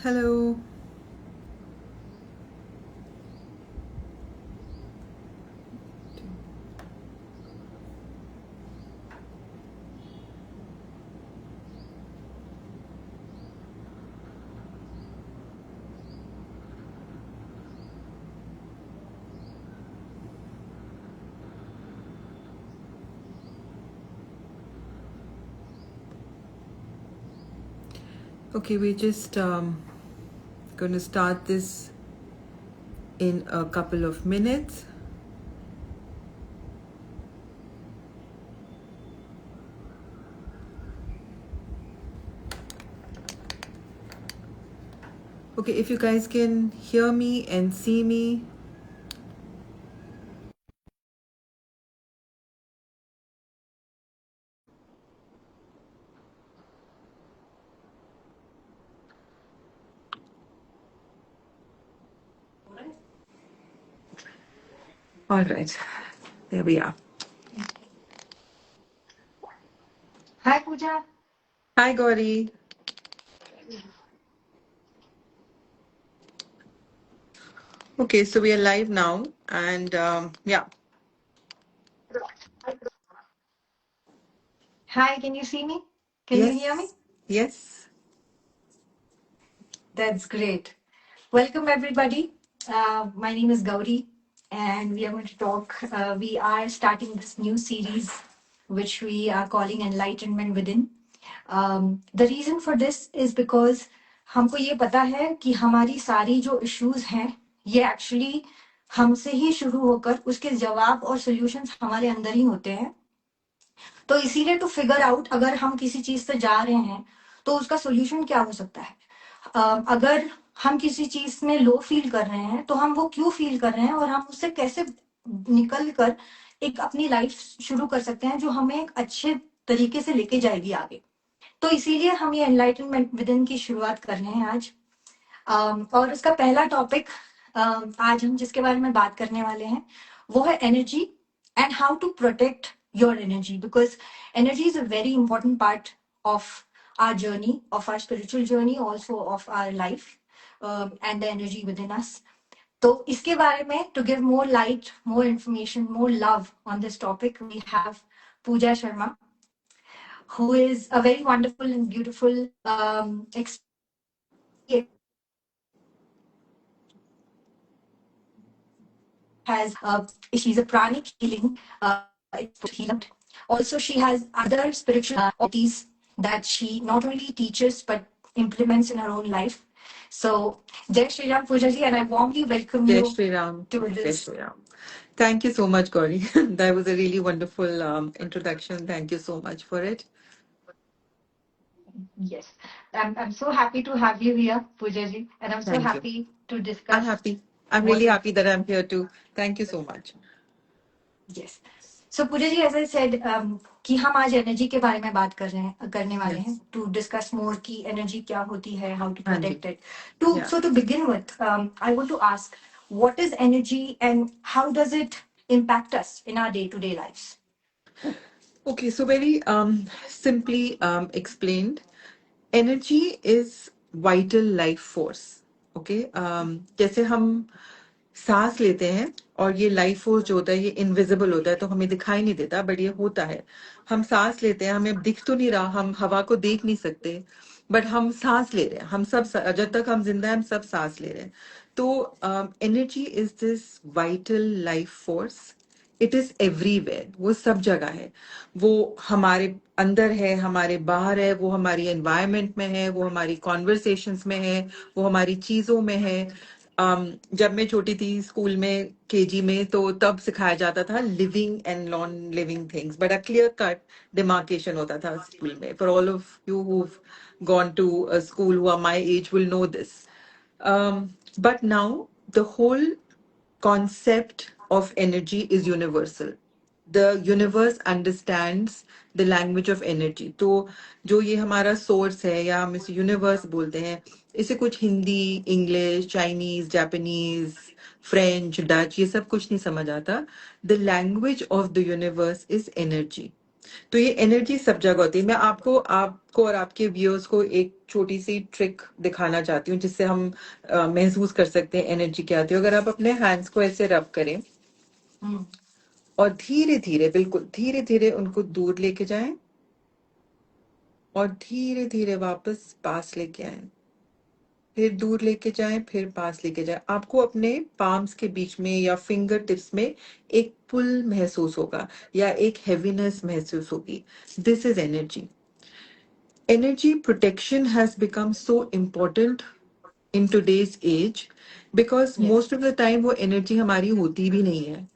Hello. Okay, we're just going to start this in a couple of minutes. Okay, if you guys can hear me and see me. All right, there we are. Hi, Pooja. Hi, Gauri. Okay, so we are live now, and yeah. Hi, can you see me? Can you hear me? Yes, yes. That's great. Welcome, everybody. My name is Gauri, and we are going to talk. We are starting this new series, which we are calling Enlightenment Within. The reason for this is because हमको ये पता है कि हमारी सारी जो issues हैं, ये actually हमसे ही शुरू होकर उसके जवाब और solutions हमारे अंदर ही होते हैं. तो इसीलिए टू फिगर आउट अगर हम किसी चीज से जा रहे हैं तो उसका सोल्यूशन क्या हो सकता है. अगर हम किसी चीज में लो फील कर रहे हैं तो हम वो क्यों फील कर रहे हैं और हम उससे कैसे निकल कर एक अपनी लाइफ शुरू कर सकते हैं जो हमें एक अच्छे तरीके से लेके जाएगी आगे. तो इसीलिए हम ये एनलाइटनमेंट विद इन की शुरुआत कर रहे हैं आज. और उसका पहला टॉपिक आज हम जिसके बारे में बात करने वाले हैं वो है energy and how to protect your energy because energy is a very important part of our journey, of our spiritual journey, also of our life, and the energy within us. तो इसके बारे में to give more light, more information, more love on this topic, we have Pooja Sharma, who is a very wonderful and beautiful has she's a pranic healing healer. Also, she has other spiritual qualities that she not only teaches but implements in her own life. So, Jai Shri Ram Pooja ji, and I warmly welcome Jai you Shri Ram. to Jai this. Shri Ram. Thank you so much, Gauri. That was a really wonderful introduction. Thank you so much for it. Yes, I'm so happy to have you here, Pooja ji, and I'm so Thank you. happy to I'm discuss happy. I'm what really is. happy that I'm here too. Thank you so much. Yes. So Pooja ji, as I said, कि हम आज energy के बारे में बात करने वाले हैं Yes. टू डिस्कस मोर की एनर्जी क्या होती है, how to Anji. Protect it. To Yeah. So to begin with I want to ask what is energy and how does it impact us in our day-to-day lives. Okay, so very simply explained, energy is vital life force. Okay, जैसे हम सांस लेते हैं और ये life force जो होता है ये इनविजिबल होता है तो हमें दिखाई नहीं देता बट ये होता है. हम सांस लेते हैं, हमें दिख तो नहीं रहा, हम हवा को देख नहीं सकते बट हम सांस ले रहे हैं. हम सब जब तक हम जिंदा हैं हम सब सांस ले रहे हैं. तो energy is this vital life force. It is everywhere. वो सब जगह है. वो हमारे अंदर है, हमारे बाहर है, वो हमारी एनवायरनमेंट में है, वो हमारी कॉन्वर्सेशंस में है, वो हमारी चीजों में है. जब मैं छोटी थी स्कूल में केजी में तो तब सिखाया जाता था living and non living things but a clear cut demarcation होता था स्कूल में. For all of you who gone to a school who are my age will know this. But now the whole concept of energy is universal. The universe understands the language of energy. तो जो ये हमारा source है या हम इसे universe बोलते हैं, इसे कुछ Hindi, English, Chinese, Japanese, French, Dutch ये सब कुछ नहीं समझ आता. The language of the universe is energy. तो ये एनर्जी सब जगह होती है। मैं आपको और आपके व्यूअर्स को एक छोटी सी ट्रिक दिखाना चाहती हूँ जिससे हम महसूस कर सकते हैं एनर्जी क्या आती है। अगर आप अपने हैंड्स को ऐसे रब करें हम्म, और धीरे धीरे, बिल्कुल धीरे धीरे उनको दूर लेके जाएं और धीरे धीरे वापस पास लेके आए, फिर दूर लेके जाएं, फिर पास लेके जाएं। आपको अपने पाम्स के बीच में या फिंगर टिप्स में एक पुल महसूस होगा या एक हेवीनेस महसूस होगी। This is energy. Energy protection has become so important in today's age because yes, most of the time वो एनर्जी हमारी होती भी नहीं है।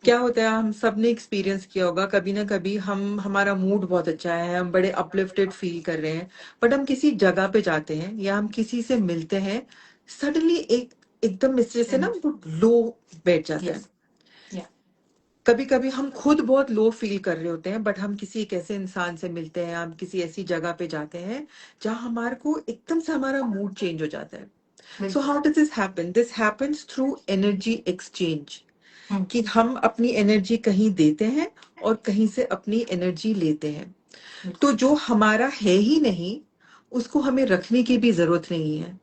क्या होता है, हम सब ने एक्सपीरियंस किया होगा, कभी ना कभी हम हमारा मूड बहुत अच्छा है, हम बड़े अपलिफ्टेड फील कर रहे हैं, बट हम किसी जगह पे जाते हैं या हम किसी से मिलते हैं, सडनली एकदम इस तरह से ना लो बैठ जाता है। yes, yeah, कभी कभी हम खुद बहुत लो फील कर रहे होते हैं, बट हम किसी एक ऐसे इंसान से मिलते हैं, हम किसी ऐसी जगह पे जाते हैं जहां हमारे को एकदम से हमारा मूड चेंज हो जाता है। सो बिल्कुल। How does this happen? This happens through energy exchange, hmm, कि हम अपनी एनर्जी कहीं देते हैं और कहीं से अपनी एनर्जी लेते हैं। बिल्कुल। तो जो हमारा है ही नहीं, उसको हमें रखने की भी जरूरत नहीं है।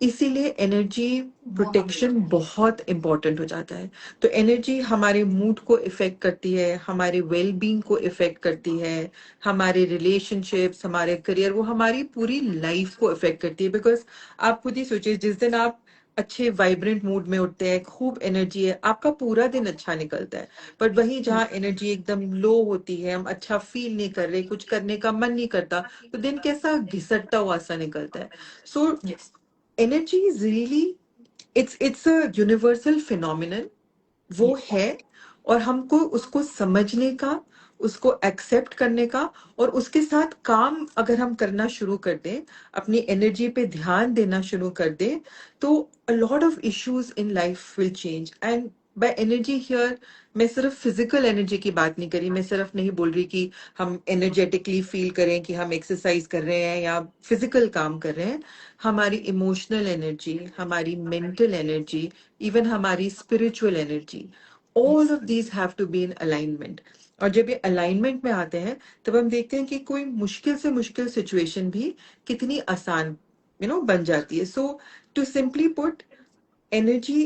इसीलिए एनर्जी वो हम प्रोटेक्शन लेते हैं। बहुत इंपॉर्टेंट हो जाता है। तो एनर्जी हमारे मूड को इफेक्ट करती है, हमारे वेल बीइंग को इफेक्ट करती है, हमारे रिलेशनशिप्स, हमारे करियर, वो हमारी पूरी लाइफ को इफेक्ट करती है। बिकॉज आप खुद ही सोचिए, जिस दिन आप अच्छे वाइब्रेंट मूड में उठते हैं, खूब एनर्जी है, आपका पूरा दिन अच्छा निकलता है। बट वहीं जहाँ एनर्जी एकदम लो होती है, हम अच्छा फील नहीं कर रहे, कुछ करने का मन नहीं करता, तो दिन कैसा घिसटता हुआ सा निकलता है। So yes, energy is really, it's a universal phenomenon. वो यस, है, और हमको उसको समझने का, उसको एक्सेप्ट करने का, और उसके साथ काम अगर हम करना शुरू कर दें, अपनी एनर्जी पे ध्यान देना शुरू कर दें, तो a lot of issues in life will change. And by energy here, मैं सिर्फ फिजिकल एनर्जी की बात नहीं करी, मैं सिर्फ नहीं बोल रही कि हम एनर्जेटिकली फील करें कि हम एक्सरसाइज कर रहे हैं या फिजिकल काम कर रहे हैं। हमारी इमोशनल एनर्जी, हमारी मेंटल एनर्जी, इवन हमारी spiritual energy, all yes, of these have to be in alignment. और जब ये अलाइनमेंट में आते हैं, तब हम देखते हैं कि कोई मुश्किल से मुश्किल सिचुएशन भी कितनी आसान बन जाती है। So to simply put, energy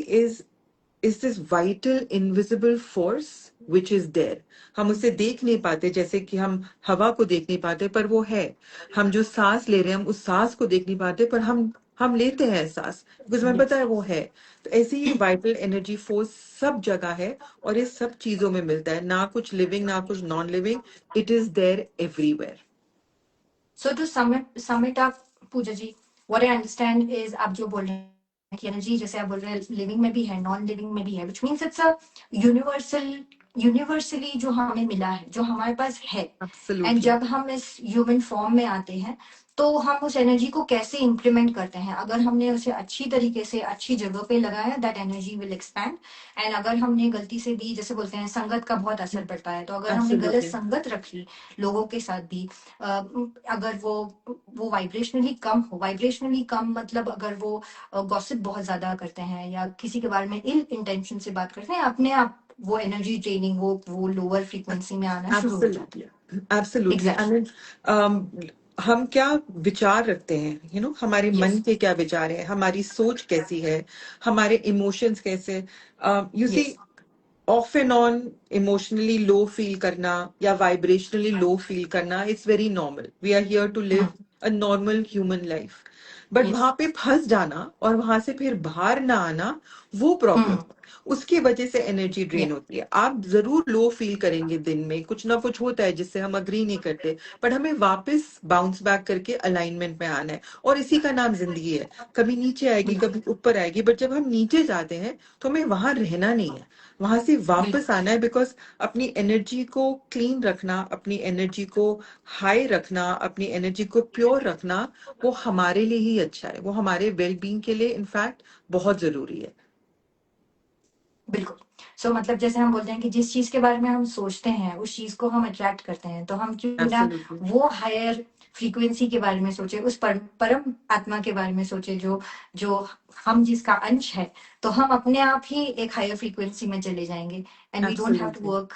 is this vital invisible force which is there. हम उसे देख नहीं पाते, जैसे कि हम हवा को देख नहीं पाते, पर वो है। हम जो सांस ले रहे हैं, हम उस सांस को देख नहीं पाते, पर हम लेते हैं सांस, बिकॉज हमें पता यस। है वो है। तो ऐसे ही वाइटल एनर्जी फोर्स सब जगह है, और ये सब चीजों में मिलता है, ना कुछ लिविंग ना कुछ non living, it is there everywhere. So to sum it up, Puja ji, what I understand is, आप जो बोल रहे हैं कि एनर्जी, जैसे आप बोल रहे हैं लिविंग में भी है, नॉन लिविंग में भी है, which means it's a universal, universally जो हमें मिला है, जो हमारे पास है। एंड एब्सोल्युटली, जब हम इस ह्यूमन फॉर्म में आते हैं, तो हम उस एनर्जी को कैसे इम्प्लीमेंट करते हैं? अगर हमने उसे अच्छी तरीके से अच्छी जगह पे लगाया, that energy will expand. And अगर हमने गलती से भी, जैसे बोलते हैं संगत का बहुत असर पड़ता है, तो अगर हमने गलत एब्सोल्युटली, संगत रखी लोगों के साथ भी, अगर वो वाइब्रेशनली कम, मतलब अगर वो गॉसिप बहुत ज्यादा करते हैं या किसी के बारे में इल इंटेंशन से बात करते हैं, अपने आप वो एनर्जी ट्रेनिंग, वो लोअर फ्रीक्वेंसी में आना शुरू हो जाती एब्सोल्युटली, है। एब्सोल्युटली। आई एग्जैक्टली। मीन हम क्या विचार रखते हैं, हमारे मन यस, के क्या विचार है, हमारी सोच कैसी है, हमारे इमोशंस कैसे, you see, yes, off and on emotionally low feel करना या वाइब्रेशनली लो फील करना, it's very normal. We are here to live a normal human life. But yes, वहां पे फंस जाना और वहां से फिर बाहर ना आना, वो प्रॉब्लम, उसकी वजह से एनर्जी या, ड्रेन होती है। आप जरूर लो फील करेंगे, दिन में कुछ ना कुछ होता है जिससे हम अग्री नहीं करते, बट हमें वापस बाउंस बैक करके अलाइनमेंट में आना है। और इसी का नाम जिंदगी है, कभी नीचे आएगी बिल्कुल, कभी ऊपर आएगी, बट जब हम नीचे जाते हैं तो हमें वहां रहना नहीं है, वहां से वापस बिल्कुल, आना है। बिकॉज अपनी एनर्जी को क्लीन रखना, अपनी एनर्जी को हाई रखना, अपनी एनर्जी को प्योर रखना, वो हमारे लिए ही अच्छा है, वो हमारे वेलबींग के लिए इनफैक्ट बहुत जरूरी है। बिल्कुल। सो मतलब जैसे हम बोलते हैं कि जिस चीज के बारे में हम सोचते हैं, उस चीज को हम अट्रैक्ट करते हैं, तो हम क्यों ना एब्सोल्युटली, वो हायर फ्रीक्वेंसी के बारे में सोचे, उस परम आत्मा के बारे में सोचे, जो जो हम जिसका अंश है, तो हम अपने आप ही एक हायर फ्रीक्वेंसी में चले जाएंगे। And we don't have to absolutely, work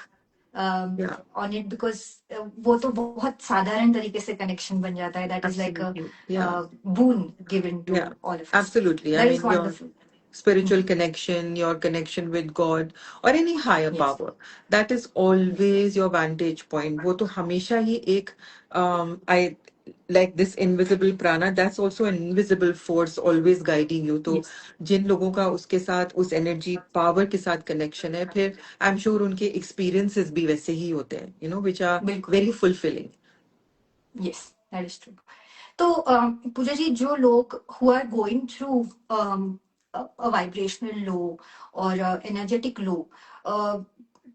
Yeah, on it, because वो तो बहुत साधारण तरीके से connection बन जाता है. That is like a absolutely. Yeah. boon given to Yeah, all of us. absolutely. I That is mean, your wonderful. spiritual connection, your connection with God or any higher Yes. power, that is always your vantage point. वो तो हमेशा ही एक I like this invisible prana, that's also an invisible force always guiding you. तो Yes. जिन लोगों का उसके साथ उस energy power के साथ connection है, फिर I'm sure उनके experiences भी वैसे ही होते हैं, you know, which are बिल्कुल. very fulfilling. Yes, that is true. तो पूजा जी, जो लोग who are going through a vibrational low or energetic low,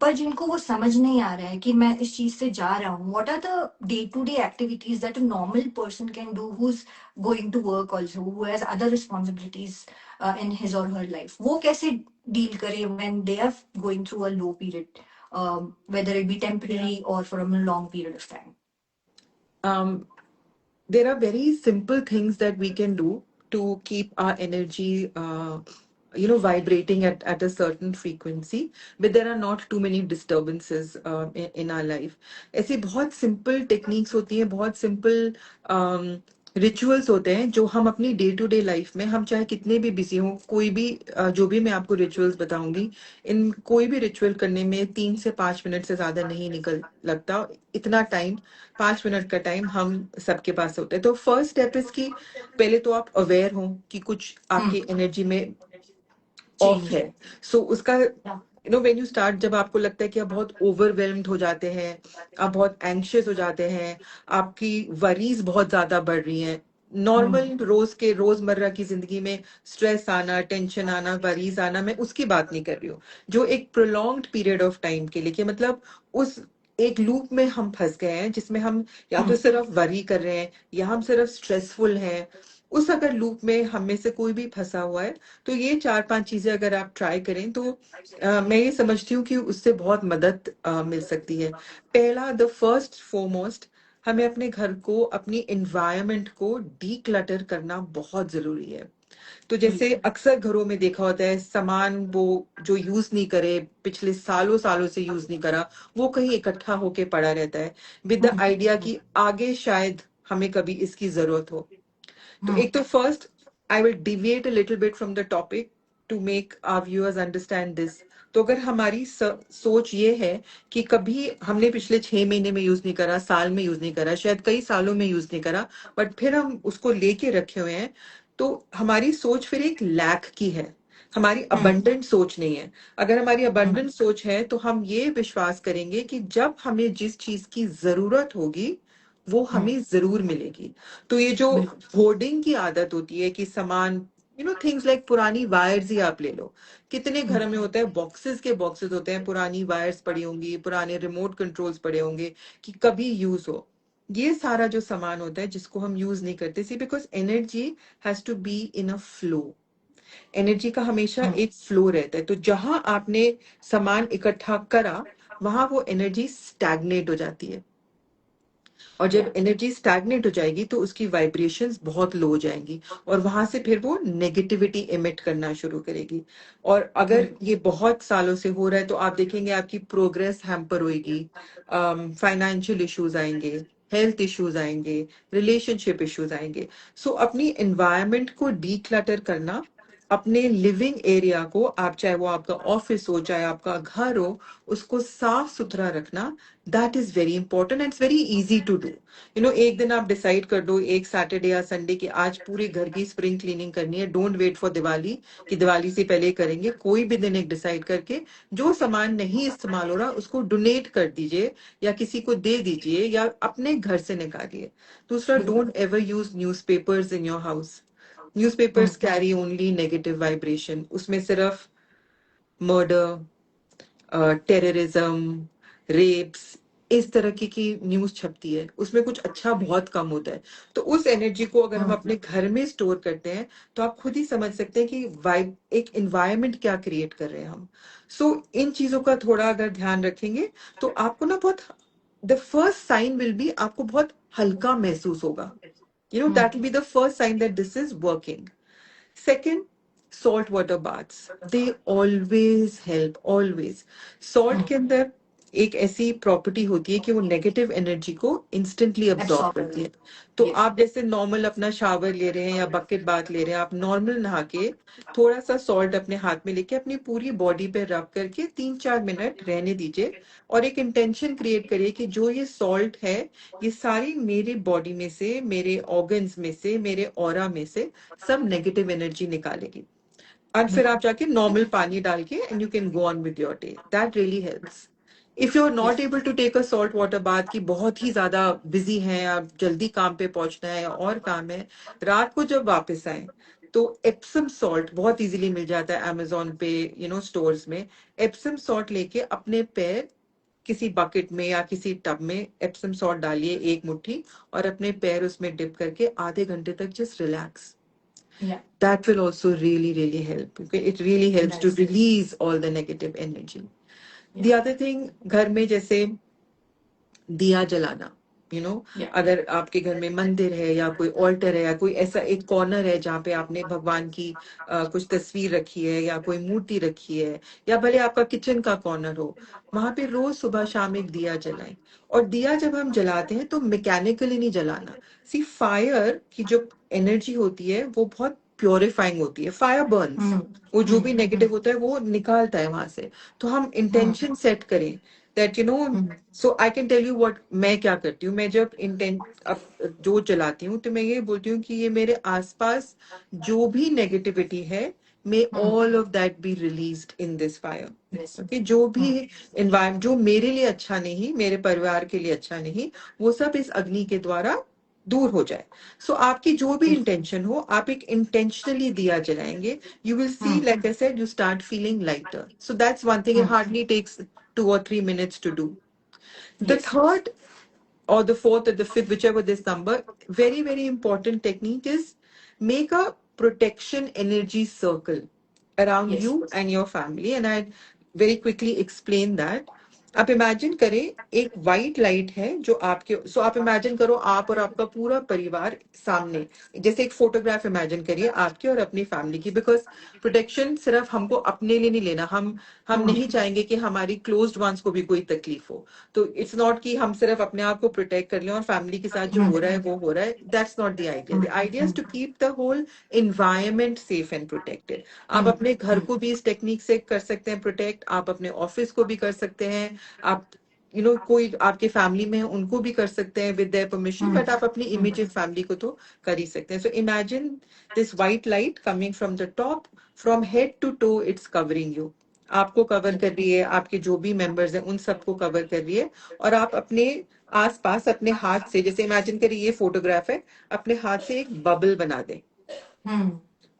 पर जिनको वो समझ नहीं आ रहा है कि मैं इस चीज से जा रहा हूँ, what are the day-to-day activities that a normal person can do who's going to work also, who has other responsibilities in his or her life? वो कैसे deal करे when they are going through a low period, whether it be temporary or for a long period of time? Um, there are very simple things that we can do to keep our energy vibrating at a certain frequency, but there are not too many disturbances in our life. ऐसी बहुत simple techniques होती हैं, बहुत simple rituals होते हैं जो हम अपनी डे टू डे लाइफ में, हम चाहे कितने भी बिजी हों, कोई भी जो भी मैं आपको रिचुअल्स बताऊंगी, इन कोई भी रिचुअल करने में 3 से 5 मिनट से ज्यादा नहीं निकल लगता. इतना टाइम, 5 मिनट का टाइम हम सबके पास होता है. तो फर्स्ट स्टेप इज कि पहले तो आप अवेयर हो कि कुछ आपकी एनर्जी में ऑफ Change है. है. सो उसका Yeah. व्हेन यू स्टार्ट, जब आपको लगता है कि आप बहुत ओवरवेल्म्ड हो जाते हैं, आप बहुत एंग्शियस हो जाते हैं, आपकी वरीज बहुत ज्यादा बढ़ रही हैं, नॉर्मल रोजमर्रा की जिंदगी में स्ट्रेस आना, टेंशन आना, वरीज आना, मैं उसकी बात नहीं कर रही हूँ. जो एक प्रोलॉन्ग्ड पीरियड ऑफ टाइम के लिए, कि मतलब उस एक लूप में हम फंस गए हैं जिसमें हम या तो सिर्फ वरी कर रहे हैं या हम सिर्फ स्ट्रेसफुल हैं, उस अगर लूप में हम में से कोई भी फंसा हुआ है, तो ये 4-5 चीजें अगर आप ट्राई करें तो मैं ये समझती हूँ कि उससे बहुत मदद मिल सकती है. पहला, द फर्स्ट फोरमोस्ट, हमें अपने घर को, अपनी एनवायरनमेंट को डीक्लटर करना बहुत जरूरी है. तो जैसे बिल्कुल. अक्सर घरों में देखा होता है, सामान वो जो यूज नहीं करे, पिछले सालों सालों से यूज नहीं करा, वो कहीं इकट्ठा होके पड़ा रहता है विद द आइडिया कि आगे शायद हमें कभी इसकी जरूरत हो. तो एक तो first, I will deviate a little bit from the topic to make our viewers understand this. तो अगर हमारी सोच ये है कि कभी हमने पिछले 6 महीने में यूज नहीं करा, साल में यूज नहीं करा, शायद कई सालों में यूज नहीं करा, बट फिर हम उसको लेके रखे हुए हैं, तो हमारी सोच फिर एक लैक की है, हमारी अबंडेंट सोच नहीं है. अगर हमारी अबंडेंट सोच है तो हम ये विश्वास करेंगे कि जब हमें जिस चीज की जरूरत होगी वो हमें जरूर मिलेगी. तो ये जो बिल्कुल. होर्डिंग की आदत होती है कि सामान, थिंग्स लाइक पुरानी वायर्स ही आप ले लो, कितने घर में होता है, बॉक्सेस के बॉक्सेस होते हैं, पुरानी वायर्स पड़ी होंगी, पुराने रिमोट कंट्रोल्स पड़े होंगे कि कभी यूज हो. ये सारा जो सामान होता है जिसको हम यूज नहीं करते, see because energy has to be in a flow. Energy का हमेशा एक फ्लो रहता है. तो जहां आपने सामान इकट्ठा करा, वहां वो एनर्जी स्टैग्नेट हो जाती है. और या. जब एनर्जी स्टैग्नेट हो जाएगी तो उसकी वाइब्रेशंस बहुत लो हो जाएंगी, और वहां से फिर वो नेगेटिविटी इमिट करना शुरू करेगी. और अगर बिल्कुल. ये बहुत सालों से हो रहा है तो आप देखेंगे आपकी प्रोग्रेस हैम्पर होएगी, फाइनेंशियल इश्यूज आएंगे, हेल्थ इश्यूज आएंगे, रिलेशनशिप इश्यूज आएंगे. सो अपनी एनवायरनमेंट को डीक्लटर करना, अपने लिविंग एरिया को, आप चाहे वो आपका ऑफिस हो चाहे आपका घर हो, उसको साफ सुथरा रखना, that is very important and it's very easy to do. एक दिन आप डिसाइड कर दो, एक सैटरडे या संडे की आज पूरे घर की स्प्रिंग क्लीनिंग करनी है. डोंट वेट फॉर दिवाली कि दिवाली से पहले करेंगे. कोई भी दिन एक डिसाइड करके जो सामान नहीं इस्तेमाल हो रहा उसको डोनेट कर दीजिए या किसी को दे दीजिए या अपने घर से निकालिए. दूसरा, बिल्कुल. Don't ever use newspapers in your house. Newspapers carry only negative vibration. उसमें सिर्फ मर्डर, टेररिज्म, रेप्स, इस तरह की न्यूज छपती है. उसमें कुछ अच्छा बहुत कम होता है. तो उस एनर्जी को अगर हम अपने घर में स्टोर करते हैं तो आप खुद ही समझ सकते हैं कि वाइब, एक एनवायरनमेंट क्या क्रिएट कर रहे हैं हम. इन चीजों का थोड़ा अगर ध्यान रखेंगे तो आपको ना बहुत, the first sign will be, आपको बहुत हल्का महसूस होगा. That will be the first sign that this is working. Second, salt water baths. They always help, always. Salt के अंदर एक ऐसी प्रॉपर्टी होती है कि वो नेगेटिव एनर्जी को इंस्टेंटली अब्सॉर्ब Absorb करती है। करती तो है। Yes. आप जैसे नॉर्मल अपना शावर ले रहे हैं या बकेट बाथ ले रहे हैं, आप नॉर्मल नहा के थोड़ा सा सॉल्ट अपने हाथ में लेके अपनी पूरी बॉडी पे रब करके 3-4 मिनट रहने दीजिए और एक इंटेंशन क्रिएट करिए कि जो ये सॉल्ट है ये सारी मेरी बॉडी में से, मेरे ऑर्गन्स में से, मेरे ऑरा में से सब नेगेटिव एनर्जी निकालेगी। और फिर आप जाके नॉर्मल पानी डाल के and you can go on with your day. That really helps. If you are not able to take a salt water bath की बहुत ही ज्यादा बिजी हैं, आप जल्दी काम पे पहुंचना है और काम है, रात को जब वापस आए तो एप्सम सॉल्ट बहुत इजीली मिल जाता है अमेजोन पे, स्टोर्स में। एप्सम सॉल्ट लेके अपने पैर किसी बकेट में या किसी टब में एप्सम सॉल्ट डालिए 1 मुट्ठी और अपने पैर उसमें डिप करके आधे घंटे तक just relax. Yeah. That will also really help. Okay? It really helps to Nice. release all the negative energy. The Yeah. other thing, घर में जैसे दिया जलाना, Yeah. अगर आपके घर में मंदिर है या कोई ऑल्टर है या कोई ऐसा एक कॉर्नर है जहाँ पे आपने भगवान की कुछ तस्वीर रखी है या कोई मूर्ति रखी है, या भले आपका किचन का कॉर्नर हो, वहां पे रोज सुबह शाम एक दिया जलाएं। और दिया जब हम जलाते हैं तो मैकेनिकली नहीं जलाना। सी फायर की जो एनर्जी होती है वो बहुत प्योरिफाइंग होती है। फायर बर्न्स, वो जो भी नेगेटिव होता है वो निकालता है वहां से। तो हम इंटेंशन सेट करें that so I can tell you what मैं क्या करती हूँ। मैं जब अब जो जलाती हूँ तो मैं ये बोलती हूँ कि ये मेरे आसपास जो भी नेगेटिविटी है, may all of that be released in this fire. Yes. Okay, जो भी एनवायरमेंट जो मेरे लिए अच्छा नहीं, मेरे परिवार के लिए अच्छा नहीं, वो सब इस अग्नि के द्वारा दूर हो जाए। सो आपकी जो भी इंटेंशन हो, आप एक इंटेंशनली दिया जलाएंगे, you will see, like I said, you start feeling lighter. So that's one thing. It hardly takes 2 or 3 minutes to do. The Yes. third or the fourth or the fifth, whichever this number, very important technique is make a protection energy circle around Yes. you and your family. And I very quickly explain that. आप imagine करें एक white light है जो आपके, सो आप imagine करो आप और आपका पूरा परिवार सामने, जैसे एक फोटोग्राफ इमेजिन करिए आपके और अपनी फैमिली की। बिकॉज प्रोटेक्शन सिर्फ हमको अपने लिए नहीं लेना, हम नहीं चाहेंगे कि हमारी क्लोज्ड वंस को भी कोई तकलीफ हो। तो इट्स नॉट कि हम सिर्फ अपने आप को प्रोटेक्ट कर लें और फैमिली के साथ जो हो रहा है वो हो रहा है। That's not the idea. The idea is to keep the whole environment safe and protected. आप अपने घर को भी इस टेक्निक से कर सकते हैं प्रोटेक्ट, आप अपने ऑफिस को भी कर सकते हैं, आप कोई आपके फैमिली में है उनको भी कर सकते हैं विद देयर परमिशन, बट आप अपनी इमीडिएट फैमिली को तो कर ही सकते हैं। So imagine this white light coming from the top, from head to toe it's covering you. आपको कवर कर रही है, आपके जो भी मेंबर्स हैं उन सबको कवर कर रही है। और आप अपने आसपास अपने हाथ से, जैसे इमेजिन करिए ये फोटोग्राफ है, अपने हाथ से एक बबल बना दें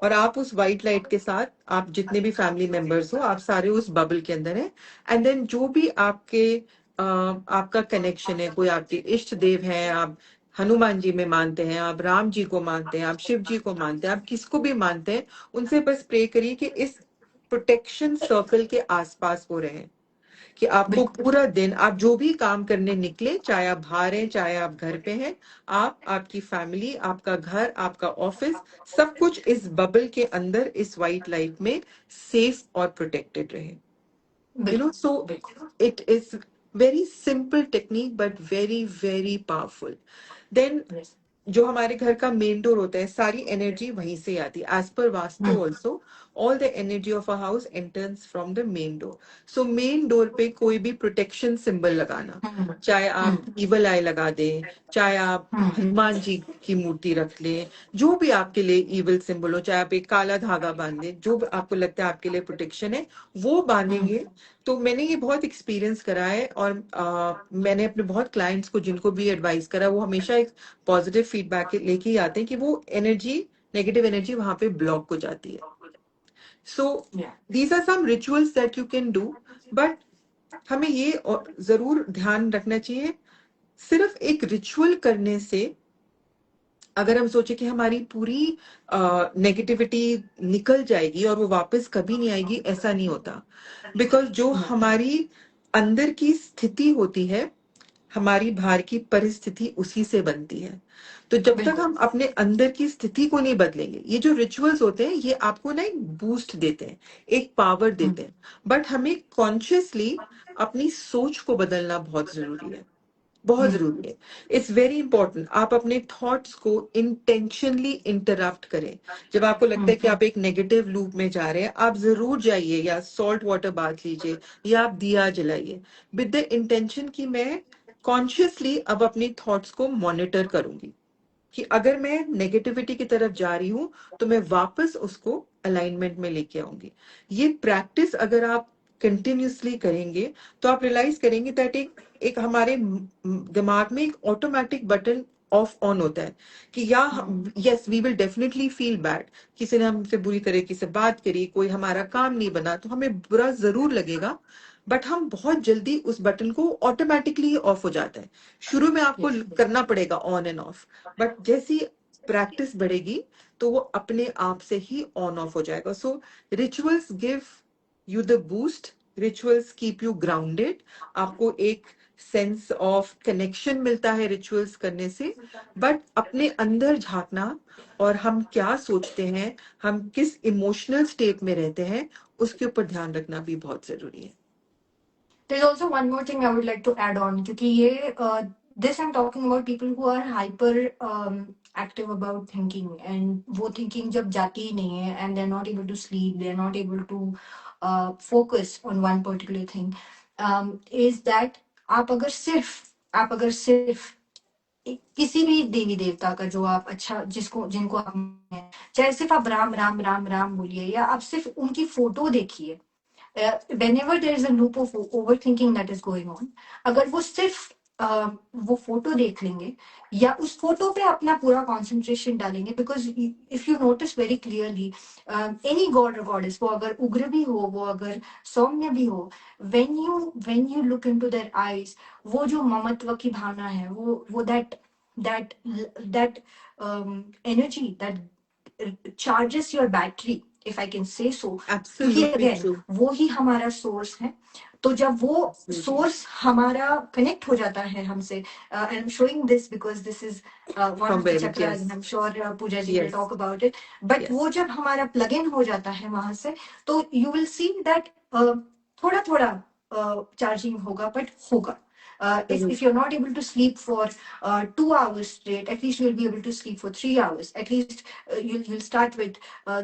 और आप उस व्हाइट लाइट के साथ, आप जितने भी फैमिली मेंबर्स हो आप सारे उस बबल के अंदर हैं। एंड देन जो भी आपका कनेक्शन है, कोई आपके इष्ट देव हैं, आप हनुमान जी में मानते हैं, आप राम जी को मानते हैं, आप शिव जी को मानते हैं, आप किसको भी मानते हैं, उनसे बस प्रे करिए कि इस प्रोटेक्शन सर्कल के आसपास वो रहें, कि आपको पूरा दिन आप जो भी काम करने निकले, चाहे आप बाहर हैं चाहे आप घर पे हैं, आप, आपकी फैमिली, आपका घर, आपका ऑफिस, सब कुछ इस बबल के अंदर इस व्हाइट लाइट में सेफ और प्रोटेक्टेड रहे। So it is very simple technique but very powerful. Then जो हमारे घर का मेन डोर होता है, सारी एनर्जी वहीं से आती है। एज पर Vastu also all the energy of a house enters from the main door. So main door पे कोई भी प्रोटेक्शन सिंबल लगाना, चाहे आप इवल आई लगा दें, चाहे आप हनुमान जी की मूर्ति रख लें, जो भी आपके लिए इवल सिंबल हो, चाहे आप एक काला धागा बांध दें, जो आपको लगता है आपके लिए प्रोटेक्शन है वो बांधेंगे। तो मैंने ये बहुत एक्सपीरियंस करा है और मैंने अपने बहुत क्लाइंट्स को जिनको भी एडवाइस करा, वो हमेशा एक पॉजिटिव फीडबैक लेके ही आते हैं कि वो एनर्जी, नेगेटिव एनर्जी वहां पे ब्लॉक हो जाती है। So these are some rituals that you can do, but हमें ये जरूर ध्यान रखना चाहिए, सिर्फ एक रिचुअल करने से अगर हम सोचे कि हमारी पूरी नेगेटिविटी निकल जाएगी और वो वापस कभी नहीं आएगी, ऐसा नहीं होता। बिकॉज जो हमारी अंदर की स्थिति होती है, हमारी बाहर की परिस्थिति उसी से बनती है। तो जब तक बिल्कुल हम अपने अंदर की स्थिति को नहीं बदलेंगे, ये जो रिचुअल्स होते हैं ये आपको ना एक बूस्ट देते हैं, एक पावर देते हैं, बट हमें कॉन्शियसली अपनी सोच को बदलना बहुत जरूरी है, बहुत जरूरी है। It's very important. आप अपने थॉट्स को इंटेंशनली इंटरप्ट करें। जब आपको लगता है कि आप एक नेगेटिव लूप में जा रहे हैं, आप जरूर जाइए या सॉल्ट वाटर बाथ लीजिए या आप दिया जलाइए, विद द इंटेंशन कि मैं कॉन्शियसली अब अपनी थॉट्स को मॉनिटर करूंगी, कि अगर मैं नेगेटिविटी की तरफ जा रही हूं तो मैं वापस उसको अलाइनमेंट में लेके आऊंगी। ये प्रैक्टिस अगर आप कंटिन्यूसली करेंगे तो आप रियलाइज करेंगे दैट एक हमारे दिमाग में एक ऑटोमेटिक बटन ऑफ ऑन होता है कि या yes we will definitely feel bad, किसी ने हमसे बुरी तरीके से बात करी, कोई हमारा काम नहीं बना, तो हमें बुरा जरूर लगेगा, बट हम बहुत जल्दी उस बटन को ऑटोमेटिकली ऑफ हो जाता है। शुरू में आपको करना पड़ेगा ऑन एंड ऑफ, बट जैसी प्रैक्टिस बढ़ेगी तो वो अपने आप से ही ऑन ऑफ हो जाएगा। So rituals give you the boost, rituals keep you grounded, आपको एक सेंस ऑफ कनेक्शन मिलता है रिचुअल्स करने से। बट अपने अंदर झांकना और हम क्या सोचते हैं, हम किस इमोशनल स्टेट में रहते हैं, उसके ऊपर ध्यान रखना भी बहुत जरूरी है। There's also one more thing I would like to add on क्योंकि ये this I'm talking about people who are hyper active about thinking and वो thinking जब जाती ही नहीं है and they're not able to sleep, they're not able to focus on one particular thing, is that आप अगर सिर्फ किसी भी देवी देवता का जो आप अच्छा जिसको जिनको आप मानते हैं, चाहे सिर्फ आप राम राम राम राम बोलिए या आप सिर्फ उनकी फोटो देखिए, whenever there is a loop of overthinking that is going on, अगर वो सिर्फ वो फोटो देख लेंगे या उस फोटो पे अपना पूरा कंसंट्रेशन डालेंगे, because if you notice very clearly any God और गॉडेस, वो अगर उग्र भी हो वो अगर सौम्य भी हो, when you look into their eyes, वो जो ममत्व की भावना है, वो that that energy that charges your battery, if I can say so, क्योंकि एब्सोल्युटली अगेन ट्रू। वो ही हमारा सोर्स है। तो जब वो सोर्स हमारा कनेक्ट हो जाता है हमसे, I am showing this because this is one from of the very, chakras yes and I am sure Puja ji will yes talk about it. But yes वो जब हमारा प्लग इन हो जाता है वहां से, तो यू विल सी दैट थोड़ा थोड़ा चार्जिंग होगा, बट होगा। if you're not able to sleep for 2 hours straight, at least you'll be able to sleep for 3 hours. At least you'll start with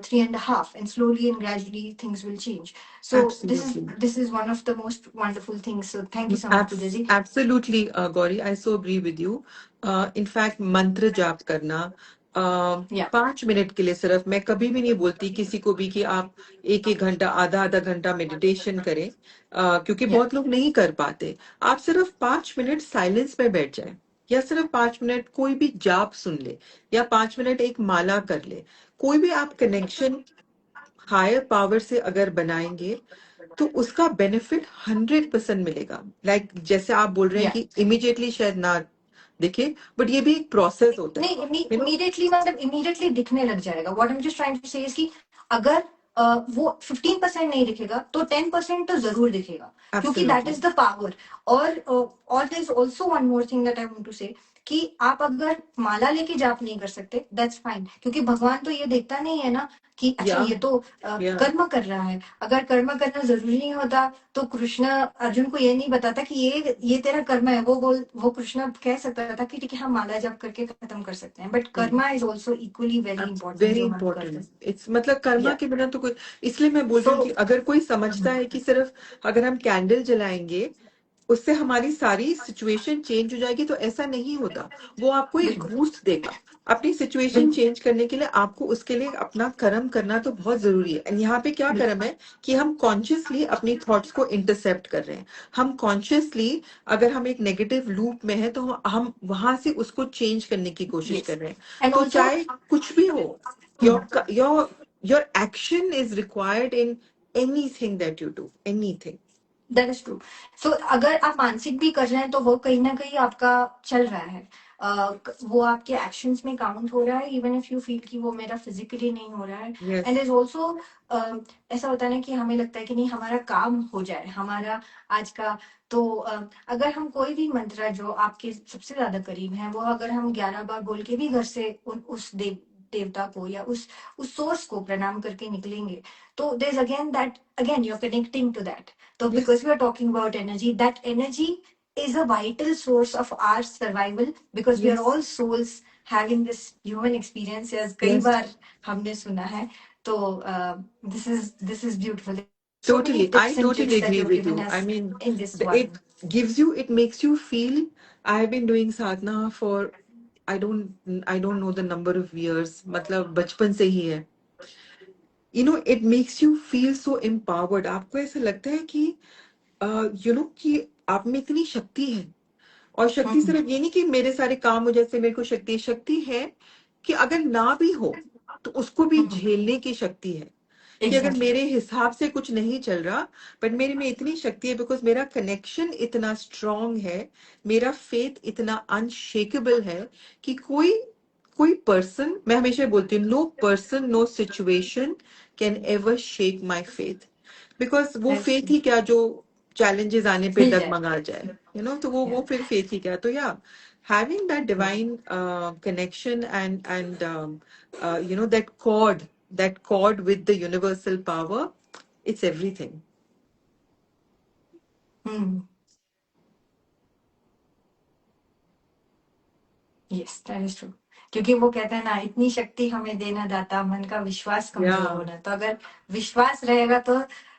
3.5, and slowly and gradually things will change. So this is absolutely this is one of the most wonderful things. So thank you so much, Pooja ji. Absolutely Gauri, I so agree with you. In fact मंत्र जाप करना Yeah, 5 minute के लिए, सिर्फ, मैं कभी भी नहीं बोलती किसी को भी कि आप एक एक घंटा आधा आधा घंटा मेडिटेशन करें, क्योंकि yeah, बहुत लोग नहीं कर पाते। आप सिर्फ 5 मिनट साइलेंस में बैठ जाएं, या सिर्फ 5 मिनट कोई भी जाप सुन ले, या 5 मिनट एक माला कर ले। कोई भी आप कनेक्शन हायर पावर से अगर बनाएंगे तो उसका बेनिफिट 100% मिलेगा। जैसे आप बोल रहे हैं yeah. कि इमीडिएटली शायद ना दिखे, बट ये भी एक प्रोसेस होता है, नहीं, यू नो। इमीडिएटली मतलब इमीडिएटली दिखने लग जाएगा। What I am just trying to say is कि अगर वो 15% नहीं दिखेगा तो 10% तो जरूर दिखेगा, क्योंकि that absolutely is the power. और there is also one more thing that I want to say कि आप अगर माला लेके जाप नहीं कर सकते, दैट्स फाइन, क्योंकि भगवान तो ये देखता नहीं है ना कि अच्छा या ये तो या कर्म कर रहा है। अगर कर्म करना जरूरी नहीं होता तो कृष्ण अर्जुन को ये नहीं बताता कि ये तेरा कर्म है। वो कृष्ण कह सकता था कि ठीक है हम माला जप करके खत्म कर सकते हैं, but Karma is also equally very important very जो हम करते इंपॉर्टेंट। हैं। इट्स मतलब कर्मा या के बिना तो कोई, इसलिए मैं बोलती सो हूँ कि अगर कोई समझता है कि सिर्फ अगर हम कैंडल जलाएंगे उससे हमारी सारी सिचुएशन चेंज हो जाएगी, तो ऐसा नहीं होता। वो आपको एक बिल्कुल बूस्ट देगा। अपनी सिचुएशन बिल्कुल चेंज करने के लिए आपको उसके लिए अपना कर्म करना तो बहुत जरूरी है। एंड यहाँ पे क्या बिल्कुल। कर्म है कि हम कॉन्शियसली अपनी थॉट्स को इंटरसेप्ट कर रहे हैं। हम कॉन्शियसली, अगर हम एक नेगेटिव लूप में है तो हम वहां से उसको चेंज करने की कोशिश कर यस रहे हैं। एंड तो ऑल्सो चाहे कुछ भी हो, your action is required in anything that you do, anything. That is true. So अगर आप मानसिक भी कर रहे हैं तो वो कहीं ना कहीं आपका चल रहा है। वो आपके एक्शंस में काउंट हो रहा है, इवन इफ यू फील कि वो मेरा फिजिकली नहीं हो रहा है. And Yes. इज ऑल्सो ऐसा होता है ना कि हमें लगता है कि नहीं हमारा काम हो जाए, हमारा आज का. तो अगर हम कोई भी मंत्र जो आपके सबसे ज्यादा करीब है, वो अगर हम 11 बार बोल के भी घर से उस देवता को या उस सोर्स को प्रणाम करके निकलेंगे, तो there is again that, again you are connecting to that. तो Yes. Because we are talking about energy, that energy is a vital source of our survival, because we are Yes. all souls having this human experience, as कई Yes. बार हमने सुना है. तो this is beautiful. So many Totally. I tips and totally tricks that agree you've with given you. I us mean, in this it one. gives you, it makes you feel. I've been doing sadhana for, I don't know the number of years. मतलब बचपन से ही है. It makes you feel so empowered. आपको ऐसा लगता है कि कि आप में इतनी शक्ति है. और शक्ति Hmm. सिर्फ ये नहीं कि मेरे सारे काम हो जैसे मेरे को शक्ति है कि अगर ना भी हो तो उसको भी Hmm. झेलने की शक्ति है. कि अगर Exactly. मेरे हिसाब से कुछ नहीं चल रहा, बट मेरे में इतनी शक्ति है बिकॉज मेरा कनेक्शन इतना स्ट्रांग है, मेरा फेथ इतना अनशेकेबल है कि कोई कोई पर्सन, मैं हमेशा बोलती हूँ, no person no situation can ever shake my faith. Because वो That's फेथ true. ही क्या जो चैलेंजेस आने पे मिल जाए. डगमगा जाए, तो वो Yeah. फिर फेथ ही क्या. तो या having that divine connection and that cord with the universal power, it's everything. Hmm. Yes, that is true. क्योंकि वो कहते हैं ना, इतनी शक्ति हमें देना दाता, मन का विश्वास कमजोर Yeah, होना. तो अगर विश्वास रहेगा तो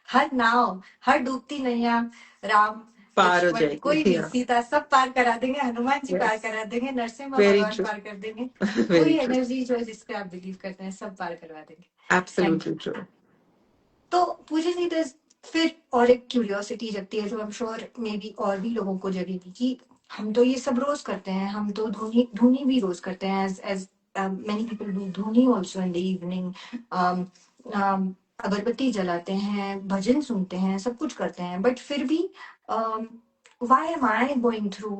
हर नाव, हर डूबती नैया, राम, पार हो लक्ष्मण, जाएगी. कोई भी, Yeah. सीता, सब पार करा देंगे. हनुमान जी पार Yes, करा देंगे, नरसिम्हा very भगवान true. पार कर देंगे. Very कोई true. एनर्जी जो जिस पे आप बिलीव करते हैं, सब पार करवा देंगे. Thank you. Absolutely true. तो पूजा जी, फिर और एक क्यूरियोसिटी जगती है जो आई एम श्योर मे बी और भी लोगों को जगेगी, कि हम तो ये सब रोज करते हैं, हम तो धुनी धुनी भी रोज करते हैं, as as many people do धुनी ऑल्सो इन द इवनिंग. अगरबत्ती जलाते हैं, भजन सुनते हैं, सब कुछ करते हैं, बट फिर भी why am I going through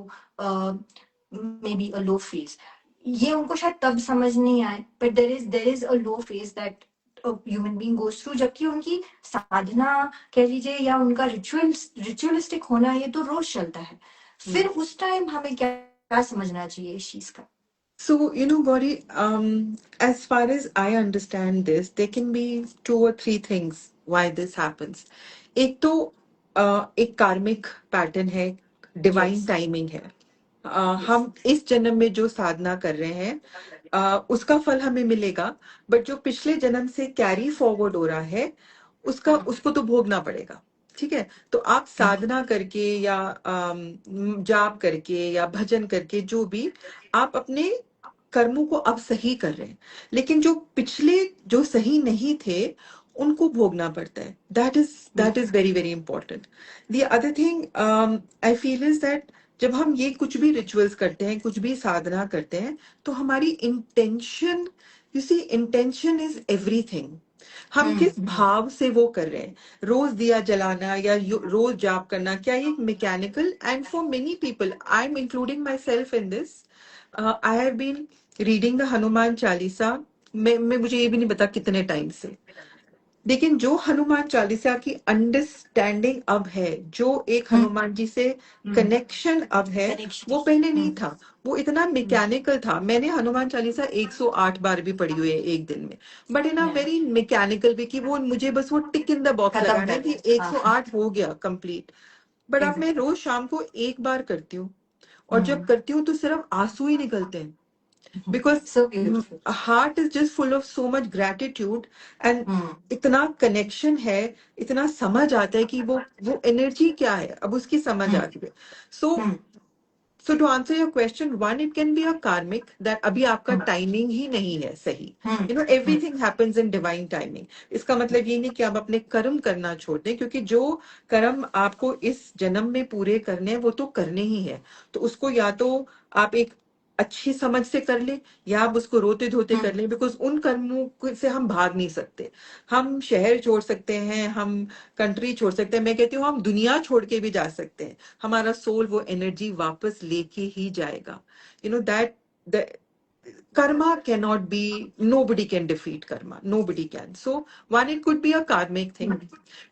may be a low phase. ये उनको शायद तब समझ नहीं आए, but there is a low phase that human being goes through, जबकि उनकी साधना कह लीजिए या उनका रिचुअलिस्टिक होना ये तो रोज चलता है. फिर Yes. उस टाइम हमें क्या क्या समझना चाहिए इस चीज का. So, Gauri, as far as I understand this, there can be two or three things why this happens. एक तो एक कार्मिक पैटर्न है, डिवाइन यस. टाइमिंग है. यस. हम इस जन्म में जो साधना कर रहे हैं उसका फल हमें मिलेगा, बट जो पिछले जन्म से कैरी फॉरवर्ड हो रहा है उसको तो भोगना पड़ेगा. ठीक है. तो आप साधना करके या जाप करके या भजन करके जो भी, आप अपने कर्मों को अब सही कर रहे हैं, लेकिन जो पिछले जो सही नहीं थे उनको भोगना पड़ता है. That is very very important. The other thing I feel is that जब हम ये कुछ भी रिचुअल्स करते हैं, कुछ भी साधना करते हैं, तो हमारी intention, you see, intention is everything. हम किस भाव से वो कर रहे हैं. रोज दिया जलाना या रोज जाप करना, क्या ये mechanical? And for many people, I am including myself in this, I have been reading the Hanuman Chalisa. मैं मुझे ये भी नहीं पता कितने टाइम से, लेकिन जो हनुमान चालीसा की अंडरस्टैंडिंग अब है, जो एक हनुमान जी से कनेक्शन अब है, वो पहले नहीं कनेक्शन. था. वो इतना मैकेनिकल था. मैंने हनुमान चालीसा 108 बार भी पढ़ी हुई है एक दिन में, but in a very mechanical वे, कि वो मुझे बस वो टिक इन द बॉक्स खत्म लगाना है कर कि दिया. हाँ. 108 हो गया कंप्लीट. बट अब मैं एग्जैक्टली. रोज शाम को एक बार करती हूँ, और जब करती हूँ तो सिर्फ आंसू ही निकलते हैं, because so beautiful. heart is just full of so much gratitude. and इतना कनेक्शन है, इतना समझ आता है कि वो एनर्जी क्या है, अब उसकी समझ आती है. So to answer your question, one, it can be a karmic, that अभी आपका टाइमिंग ही नहीं है सही. Everything happens in divine timing. इसका मतलब ये नहीं कि आप अपने कर्म करना छोड़ दें, क्योंकि जो कर्म आपको इस जन्म में पूरे करने हैं वो तो करने ही है. तो उसको या तो आप एक अच्छी समझ से कर ले या आप उसको रोते धोते कर लें, बिकॉज उन से हम भाग नहीं सकते। हम शहर छोड़ सकते हैं, हम कंट्री छोड़ सकते हैं, मैं कहती हूँ हम दुनिया छोड़ के भी जा सकते हैं, हमारा सोल वो एनर्जी वापस लेके ही जाएगा। You know that karma cannot be, nobody can defeat karma, nobody can. So one, it could be a karmic thing.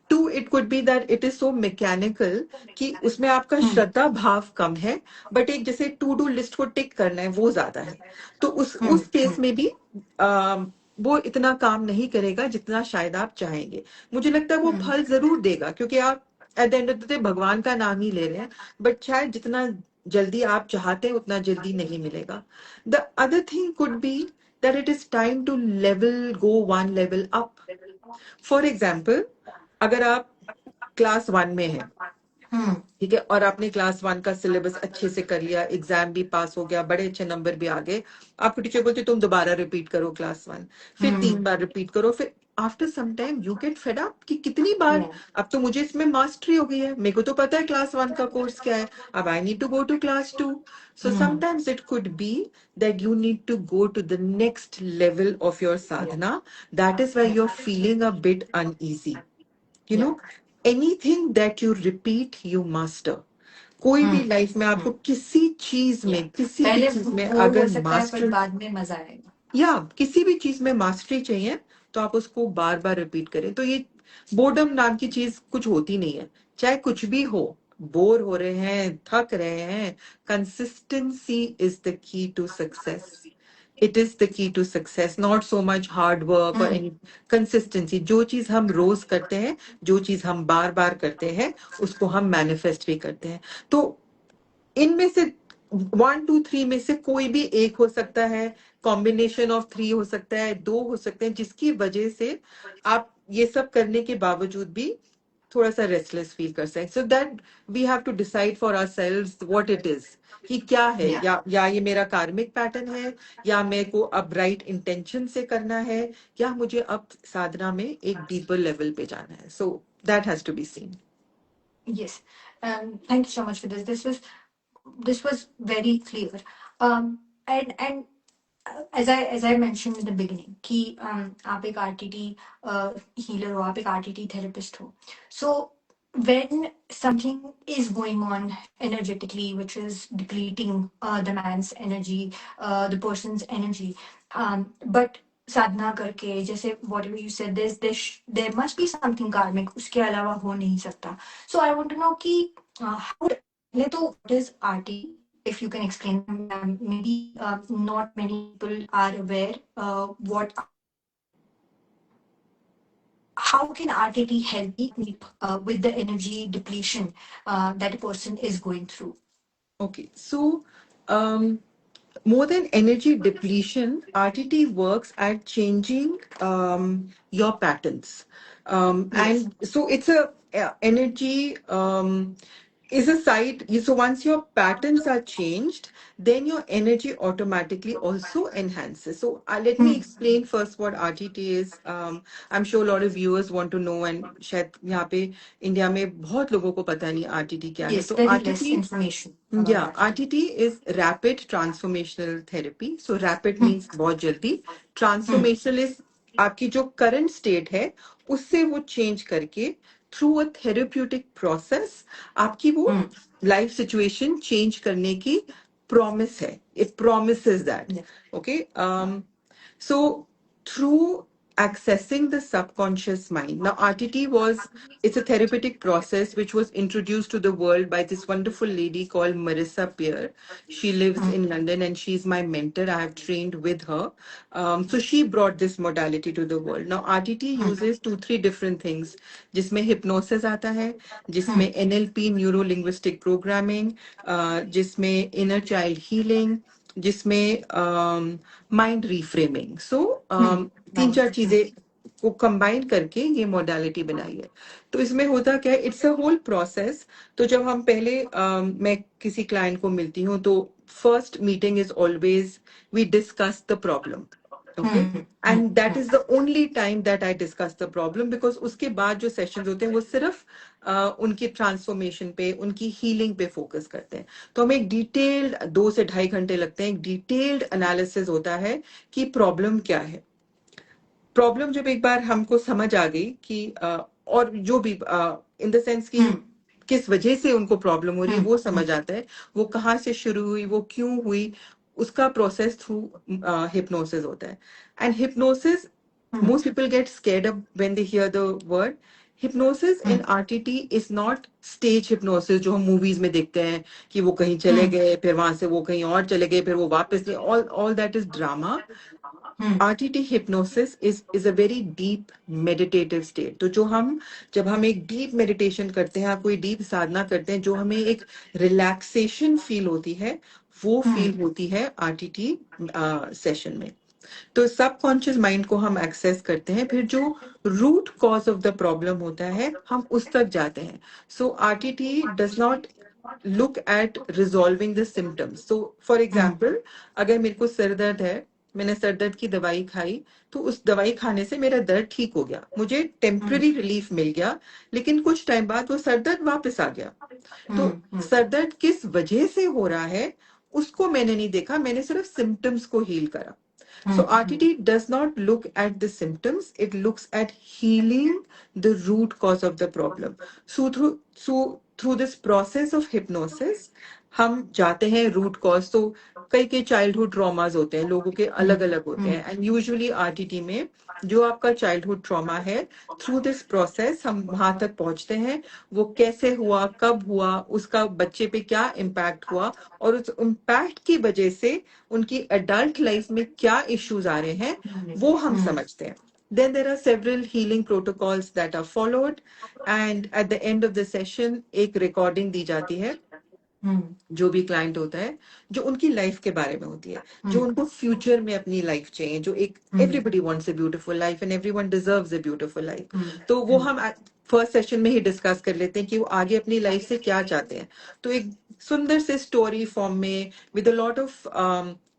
Two, it could be that it is so mechanical कि उसमें आपका श्रद्धा भाव कम है, but एक जैसे टू डू लिस्ट को टिक करना है वो ज्यादा है, तो उस केस में भी वो इतना काम नहीं करेगा जितना शायद आप चाहेंगे। मुझे लगता है वो फल जरूर देगा, क्योंकि आप at the end of the day भगवान का नाम ही ले रहे हैं, बट शायद जितना जल्दी आप चाहते हैं उतना जल्दी नहीं मिलेगा। The other thing could be that it is time to go one level up. For example, अगर आप क्लास 1 में हैं, ठीक है, और आपने क्लास 1 का सिलेबस अच्छे से कर लिया, एग्जाम भी पास हो गया, बड़े अच्छे नंबर भी आ गए, आपको टीचर बोलते तुम दोबारा रिपीट करो क्लास 1, फिर 3 बार रिपीट करो, फिर after some time you get fed up कि कितनी बार, अब तो मुझे इसमें मास्टरी हो गई है, मेरे को तो पता है क्लास 1 का कोर्स क्या है, अब I need to go to class 2. So sometimes it could be that you need to go to the next level of your sadhana. That is why you're feeling a bit uneasy. You know, anything that you repeat, you master. कोई भी life में आपको किसी चीज में, किसी भी चीज में अगर मास्टर, बाद में मजा आएगा, या किसी भी चीज में मास्टरी चाहिए, तो आप उसको बार बार रिपीट करें। तो ये बोर्डम नाम की चीज कुछ होती नहीं है, चाहे कुछ भी हो, बोर हो रहे हैं, थक रहे हैं, consistency is the key to success. It is the key to success, not so much hard work or any consistency. जो चीज हम रोज करते हैं, जो चीज हम बार बार करते हैं, उसको हम मैनिफेस्ट भी करते हैं। तो इनमें से 1 2 3 में से कोई भी एक हो सकता है, कॉम्बिनेशन ऑफ 3 हो सकता है, 2 हो सकते हैं, जिसकी वजह से आप ये सब करने के बावजूद भी थोड़ा सा रेस्टलेस फील कर सकते हैं. So that we have to decide for ourselves what it is, कि क्या है, या ये मेरा कार्मिक पैटर्न है, या मेरे को अब राइट इंटेंशन से करना है, या मुझे अब साधना में एक डीपर लेवल पे जाना है. So that has to be seen. Yes. Thank you so much for this. This was very clear. And as I mentioned in the beginning, कि आप एक RTT healer हो, आप एक RTT therapist हो. So when something is going on energetically, which is depleting the man's energy, the person's energy, but साधना करके, जैसे whatever you said, there must be something karmic, उसके अलावा हो नहीं सकता. So I want to know कि how, पहले तो what is RT, if you can explain. Maybe not many people are aware what, how can RTT help me with the energy depletion that a person is going through. Okay, so more than energy depletion, RTT works at changing your patterns. And so it's a energy is a side. So once your patterns are changed, then your energy automatically also enhances. So let me explain first what RTT is. I'm sure a lot of viewers want to know, and शायद यहाँ पे India में बहुत लोगों को पता नहीं RTT क्या है. Yes, तो very less RTT, information. yeah, RTT is rapid transformational therapy. So rapid means बहुत जल्दी, transformational is आपकी जो current state है उससे वो change करके through a therapeutic process आपकी वो life situation change करने की promise है. It promises that. Okay. So through accessing the subconscious mind. Now, RTT it's a therapeutic process which was introduced to the world by this wonderful lady called Marissa Peer. She lives in London and she's my mentor. I have trained with her. So she brought this modality to the world. Now, RTT uses 2 3 different things. जिसमें hypnosis आता है, जिसमें NLP, Neuro Linguistic Programming, जिसमें inner child healing, जिसमें mind reframing. सो 3 4 चीजें को combine करके ये मॉडलिटी बनाई है. तो इसमें होता क्या है, इट्स अ होल प्रोसेस. तो जब हम पहले मैं किसी क्लाइंट को मिलती हूँ, तो first meeting is always we discuss the problem. Okay, and that is the only time that I discuss the problem, because उसके बाद जो सेशंस होते हैं वो सिर्फ उनकी ट्रांसफॉर्मेशन पे, उनकी हीलिंग पे फोकस करते हैं। तो हमें एक डिटेल्ड 2 से ढाई घंटे लगते हैं, एक डिटेल्ड एनालिसिस होता है कि प्रॉब्लम क्या है। प्रॉब्लम जब एक बार हमको समझ आ गई कि और जो भी इन द सेंस कि किस वजह से उनको प्रॉब्लम हो रही है वो समझ आता है, वो कहाँ से शुरू हुई, वो क्यों हुई, उसका प्रोसेस थ्रू हिप्नोसिस होता है। And hypnosis, most people get scared up when they hear the word hypnosis in RTT is not stage hypnosis जो हम मूवीज में देखते हैं कि वो कहीं चले गए, फिर वहां से वो कहीं और चले गए, फिर वो वापस गए, all that is drama. RTT hypnosis is a very deep meditative state. तो जो हम जब हम एक deep meditation करते हैं, कोई deep साधना करते हैं, जो हमें एक relaxation feel होती है, वो feel होती है RTT सेशन में। तो सबकॉन्शियस माइंड को हम एक्सेस करते हैं, फिर जो root cause of the problem होता है हम उस तक जाते हैं। So RTT does not look at resolving the symptoms. So for example, अगर मेरे को सिर दर्द है, मैंने सर दर्द की दवाई खाई, तो उस दवाई खाने से मेरा दर्द ठीक हो गया, मुझे टेम्पररी रिलीफ मिल गया, लेकिन कुछ टाइम बाद वो सर दर्द वापस आ गया। तो सर दर्द किस वजह से हो रहा है उसको मैंने नहीं देखा, मैंने सिर्फ सिम्टम्स को हील करा। So RTT does not look at the symptoms, it looks at healing the root cause of the problem. So through this process of hypnosis, हम जाते हैं रूट कॉज। तो कई चाइल्डहुड ट्रॉमास होते हैं, लोगों के अलग अलग होते हैं, एंड यूजुअली आरटीटी में जो आपका चाइल्डहुड ट्रॉमा है, थ्रू दिस प्रोसेस हम वहां तक पहुंचते हैं, वो कैसे हुआ, कब हुआ, उसका बच्चे पे क्या इम्पैक्ट हुआ, और उस इम्पैक्ट की वजह से उनकी अडल्ट लाइफ में क्या इश्यूज आ रहे हैं वो हम समझते हैं। Then there are several healing protocols that are followed, and at the end of the session एक recording दी जाती है जो भी क्लाइंट होता है, जो उनकी लाइफ के बारे में होती है, जो उनको फ्यूचर में अपनी लाइफ चाहिए, जो एक everybody wants a beautiful life and everyone deserves a beautiful life. तो वो हम फर्स्ट सेशन में ही डिस्कस कर लेते हैं कि वो आगे अपनी लाइफ से क्या चाहते हैं। तो एक सुंदर से स्टोरी फॉर्म में with a lot of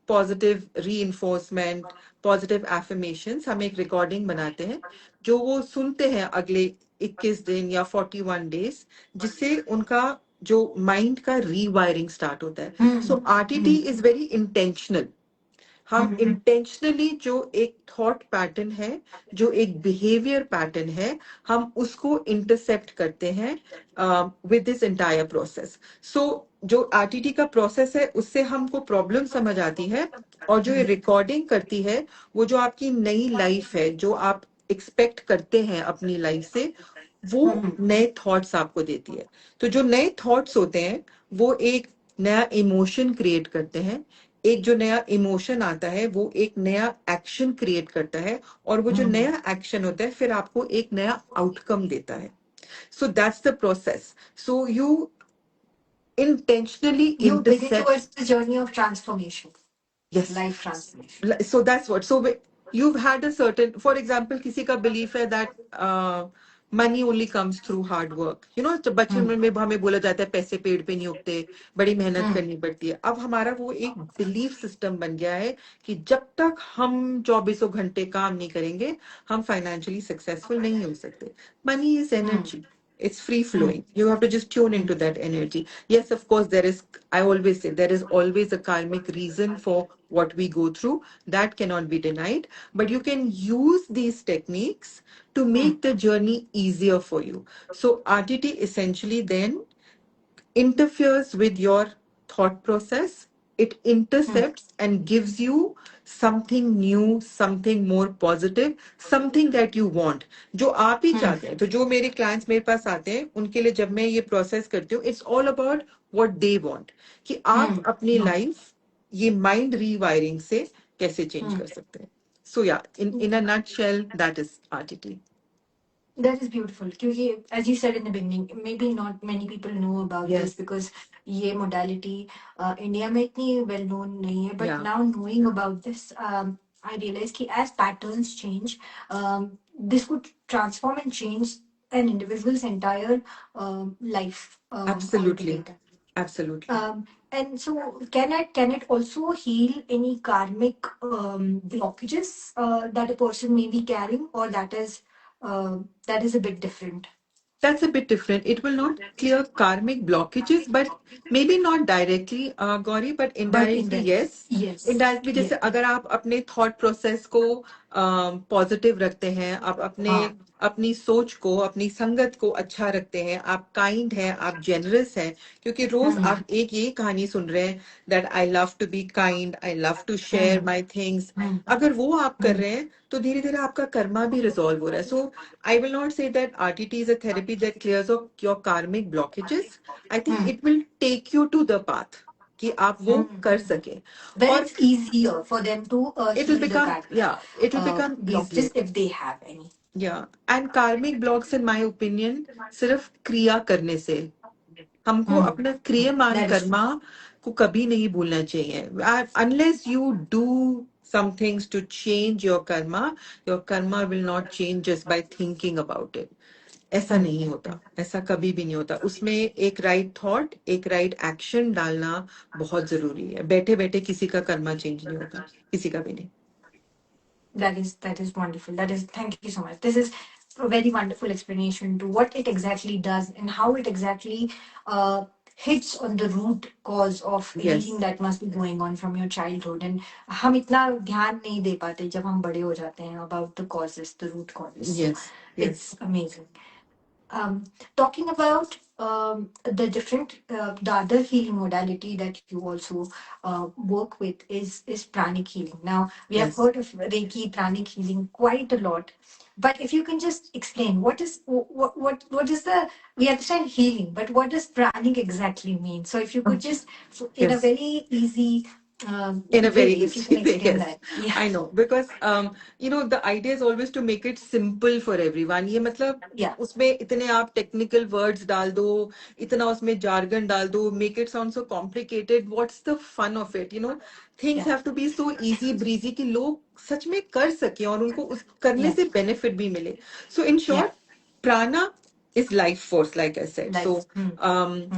positive reinforcement, positive affirmations, हम एक रिकॉर्डिंग बनाते हैं जो वो सुनते हैं अगले 21 दिन या 41 डेज, जिससे उनका जो माइंड का रीवायरिंग स्टार्ट होता है। सो आरटीटी इज वेरी इंटेंशनल। हम इंटेंशनली जो एक थॉट पैटर्न है, जो एक बिहेवियर पैटर्न है, हम उसको इंटरसेप्ट करते हैं विद दिस एंटायर प्रोसेस। सो जो आरटीटी का प्रोसेस है उससे हमको प्रॉब्लम समझ आती है, और जो ये रिकॉर्डिंग करती है, वो जो आपकी नई लाइफ है, जो आप एक्सपेक्ट करते हैं अपनी लाइफ से, वो नए थॉट्स आपको देती है। तो जो नए थॉट्स होते हैं वो एक नया इमोशन क्रिएट करते हैं, एक जो नया इमोशन आता है वो एक नया एक्शन क्रिएट करता है, और वो जो नया एक्शन होता है फिर आपको एक नया आउटकम देता है। So that's the process. So you intentionally You begin intercept. towards the journey of transformation, Yes. life transformation. So that's what. So you've had a certain, for example, किसी का belief है that money only comes through hard work. You know, जब बचपन में हमें बोला जाता है पैसे पेड़ पे नहीं उगते, बड़ी मेहनत करनी पड़ती है। अब हमारा वो एक बिलीफ सिस्टम बन गया है कि जब तक हम 24 घंटे काम नहीं करेंगे हम फाइनेंशियली सक्सेसफुल नहीं हो सकते। Money is energy, it's free flowing. You have to just tune into that energy. Yes, of course, there is, I always say, there is always a karmic reason for what we go through. That cannot be denied. But you can use these techniques to make the journey easier for you. So RTT essentially then interferes with your thought process. It intercepts and gives you something new, something more positive, something that you want, जो आप ही चाहते हैं। तो जो मेरे clients मेरे पास आते हैं उनके लिए जब मैं ये प्रोसेस करती हूँ, it's all about what they want, कि आप अपनी लाइफ ये माइंड रीवायरिंग से कैसे चेंज कर सकते हैं। सो या in a nutshell that is RTT. That is beautiful. क्योंकि as you said in the beginning, maybe not many people know about this Yes. because ये modality India में इतनी well known नहीं है. But Yeah. now knowing about this, I realize कि as patterns change, this could transform and change an individual's entire life Absolutely. altogether. Absolutely. And so, can it also heal any karmic blockages that a person may be carrying, or that is a bit different? That's a bit different. It will not clear karmic blockages, but maybe not directly, Gauri, but But indirectly, indirectly, yes. yes, Indirectly, yes. जैसे अगर आप अपने thought process को positive रखते हैं, आप अपने हाँ. अपनी सोच को, अपनी संगत को अच्छा रखते हैं, आप काइंड हैं, आप जेनरस हैं, क्योंकि रोज हम्म, आप एक यही कहानी सुन रहे हैं that I love to be kind, I love to share hmm, my things. Hmm, अगर वो आप कर हम्म, रहे हैं तो धीरे धीरे आपका कर्मा भी रिजॉल्व हो रहा है। सो I will not say that RTT is a therapy that clears up your karmic blockages. I think hmm, it will take you to the path कि आप वो कर हम्म. सके। Where और it's easier for them to it will heal the become, karmic yeah, it will become easier. blockages if they have any. Yeah. And karmic blocks, in my opinion, सिर्फ क्रिया करने से, हमको Hmm. अपना क्रियमान That is true. कर्मा को कभी नहीं भूलना चाहिए। Unless you do some things to change your karma will not change just by thinking about it. ऐसा Hmm. नहीं होता, ऐसा कभी भी नहीं होता। उसमें एक राइट थॉट, एक राइट एक्शन डालना बहुत जरूरी है। बैठे बैठे किसी का कर्मा चेंज नहीं होता, किसी का भी नहीं। That is wonderful. Thank you so much. This is a very wonderful explanation to what it exactly does and how it exactly hits on the root cause of anything Yes, that must be going on from your childhood. And हम इतना ध्यान नहीं दे पाते जब हम बड़े हो जाते हैं about the causes, the root causes. So yes, it's yes, amazing. Talking about the other healing modality that you also work with is pranic healing. Now we have yes. heard of Reiki pranic healing quite a lot, but if you can just explain what is the, we understand healing, but what does pranic exactly mean? So if you could Okay. just in a Yes. very easy In a way, very if you can easy way, explain yes. that, yeah, I know because the idea is always to make it simple for everyone. ये मतलब yeah, उसमें इतने आप technical words डाल दो, इतना उसमें jargon डाल दो, make it sound so complicated. What's the fun of it? Things yeah, have to be so easy breezy कि लोग सच में कर सके और उनको उस करने yeah, से benefit भी मिले. So in yeah, short, prana is life force, like I said. life. So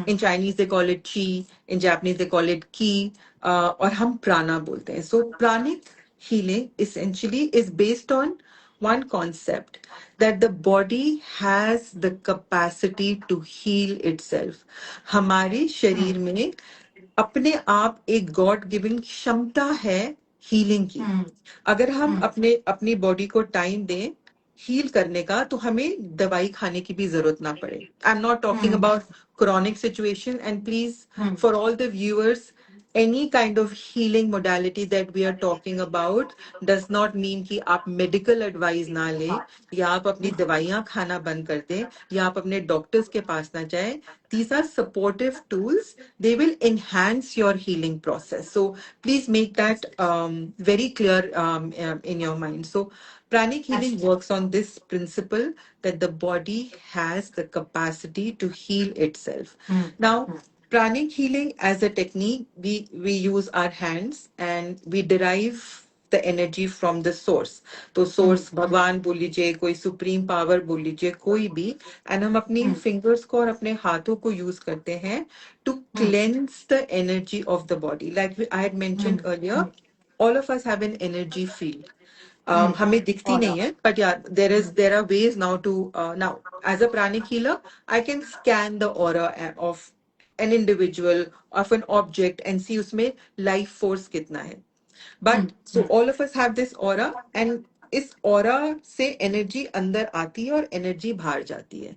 in Chinese they call it chi, in Japanese they call it ki, और हम prana बोलते हैं. So pranic healing essentially is based on one concept that the body has the capacity to heal itself. हमारे शरीर में अपने आप एक गॉड गिवन क्षमता है हीलिंग की। अगर हम अपनी बॉडी को टाइम दें हील करने का तो हमें दवाई खाने की भी जरूरत ना पड़े। I am not talking about chronic situation, and please, for all the viewers, any kind of healing modality that we are talking about does not mean कि आप medical advice ना लें या आप अपनी दवाइयाँ खाना बंद कर दें या आप अपने डॉक्टर्स के पास ना जाएं। These are supportive tools. They will enhance your healing process. So please make that very clear in your mind. So pranic healing Absolutely. works on this principle that the body has the capacity to heal itself. Now, pranic healing as a technique, we use our hands and we derive the energy from the source. तो source भगवान बोल लीजिए, कोई supreme power बोल लीजिए, कोई भी, and हम अपनी fingers को और अपने हाथों को use करते हैं to cleanse the energy of the body. Like I had mentioned earlier, all of us have an energy field. हमें दिखती Aura. नहीं है, but yeah, there are ways now to now as a pranic healer, I can scan the aura of an individual, of an object, and see उसमें life force कितना है. But so all of us have this aura, and इस aura से energy अंदर आती है और energy बाहर जाती है.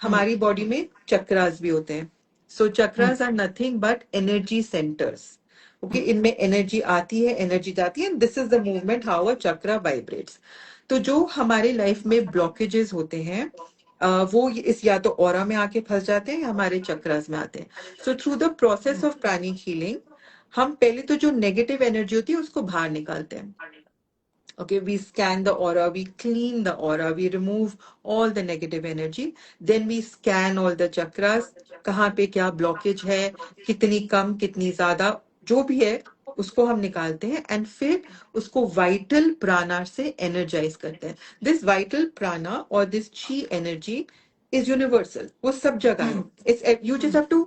हमारी body में chakras भी होते हैं. So chakras are nothing but energy centers. Okay, इनमें energy आती है, energy जाती है, and this is the movement how a chakra vibrates. तो जो हमारे life में blockages होते हैं, वो इस या तो aura में आके फंस जाते हैं या हमारे chakras में आते हैं. So through the process of pranic healing, हम पहले तो जो नेगेटिव एनर्जी होती है उसको बाहर निकालते हैं. Okay, we scan the aura, we clean the aura, we remove all the negative energy. Then we scan all the chakras, कहाँ पे क्या blockage है, कितनी कम, कितनी ज्यादा, जो भी है, उसको हम निकालते हैं and फिर उसको vital prana से energize करते हैं. This vital prana or this chi energy is universal. वो सब जगह है. Hmm. It's you just have to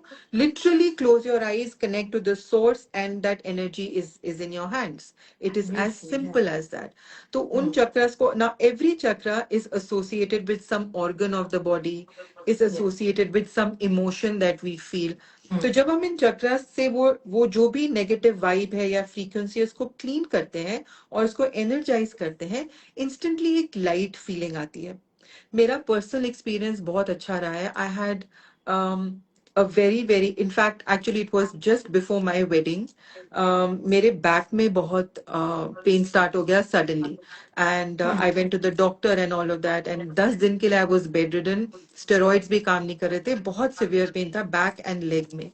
literally close your eyes, connect to the source, and that energy is in your hands. It is as Beautiful. Yeah. simple as that. तो उन Hmm. chakras को now every chakra is associated with some organ of the body, is Yeah. associated with some emotion that we feel. Hmm. तो जब हम इन चक्रास से वो जो भी नेगेटिव वाइब है या फ्रीक्वेंसी है उसको क्लीन करते हैं और उसको एनर्जाइज करते हैं, इंस्टेंटली एक लाइट फीलिंग आती है. मेरा पर्सनल एक्सपीरियंस बहुत अच्छा रहा है. I had a very very in fact actually it was just before my wedding. मेरे बैक में बहुत पेन स्टार्ट हो गया suddenly and I went to the doctor and all of that and 10 दिन के लिए I was bedridden. steroids भी काम नहीं कर रहे थे. बहुत severe पेन था बैक एंड लेग में.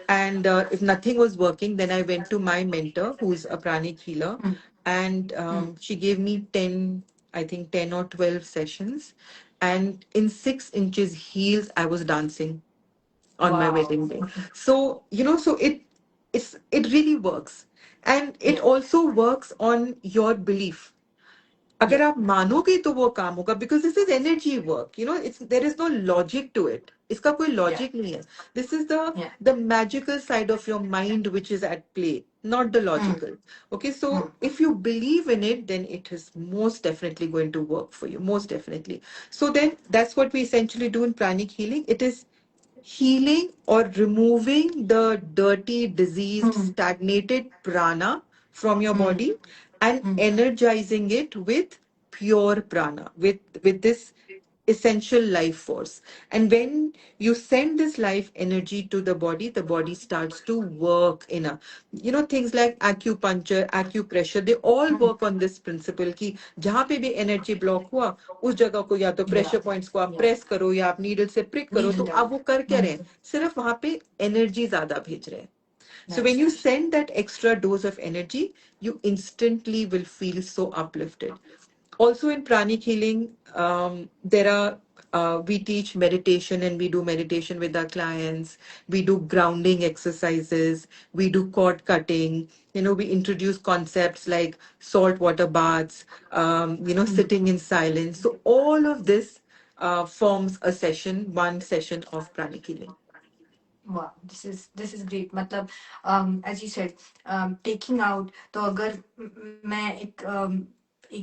And if nothing was working, then I went to my mentor, who's a pranic healer, Hmm. and Hmm. she gave me 10, I think 10 or 12 sessions. And in 6 inches heels, I was dancing on my Wow. wedding day. So, so it really works. And it Yeah. also works on your belief. Yeah. अगर आप मानोगे तो वो काम होगा because this is energy work, it's there is no logic to it. इसका कोई Yeah. logic नहीं है. This is the Yeah. the magical side of your mind which is at play, not the Hmm. logical. Okay, so Hmm. if you believe in it, then it is most definitely going to work for you, most definitely. So then that's what we essentially do in pranic healing. It is healing or removing the dirty, diseased, Hmm. stagnated prana from your Hmm. body and Hmm. energizing it with pure prana, with this essential life force. And when you send this life energy to the body starts to work in a, things like acupuncture, acupressure, they all Hmm. work on this principle कि जहाँ पे भी energy block हुआ उस जगह को या तो Yeah. प्रेशर पॉइंट्स को आप Yeah. प्रेस करो या आप नीडल से प्रिक करो. Needle तो down. आप वो कर क्या Hmm. रहे हैं, सिर्फ वहां पे एनर्जी ज्यादा भेज रहे हैं. So when That's you right. send that extra dose of energy, you instantly will feel so uplifted. Also in pranic healing, there are we teach meditation and we do meditation with our clients. We do grounding exercises. We do cord cutting. We introduce concepts like salt water baths. Hmm. Sitting in silence. So all of this forms a session, one session of pranic healing. Wow, this is great. मतलब as you said, taking out. तो अगर मैं एक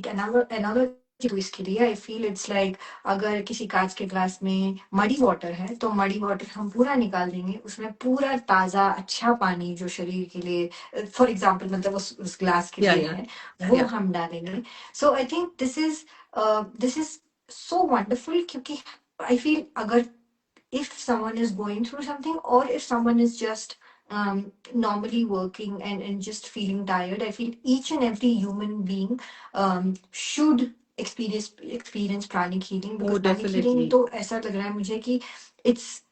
analogy दूँ इसके लिए, I feel it's like अगर किसी कांच के ग्लास में मडी वाटर है तो मडी वाटर हम पूरा निकाल देंगे, उसमें पूरा ताजा अच्छा पानी जो शरीर के लिए फॉर एग्जांपल मतलब उस ग्लास के Yeah, लिए yeah, है वो yeah. हम डालेंगे. So I think this is so wonderful क्योंकि I feel अगर if someone is going through something or if someone is just normally working and just feeling tired, I feel each and every human being should experience pranic healing Oh, because pranic healing definitely. तो ऐसा लग रहा है मुझे कि it's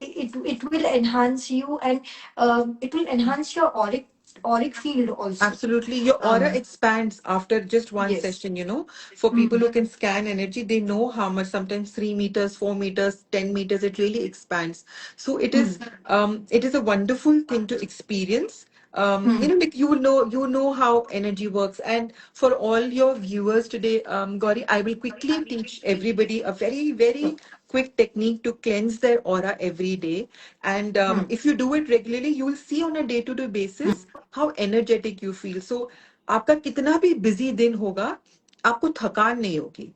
it will enhance you and it will enhance your auric field also. Absolutely. Your aura um expands after just one yes. session, For people Mm, who can scan energy, they know how much, sometimes 3 meters, 4 meters, 10 meters, it really expands. So mm, it is a wonderful thing to experience. mm, Like you know how energy works. And for all your viewers today, Gauri, I will quickly teach everybody a very, very quick technique to cleanse their aura every day. And mm, if you do it regularly, you will see on a day-to-day basis how energetic you feel. So आपका कितना भी busy दिन होगा, आपको थकान नहीं होगी.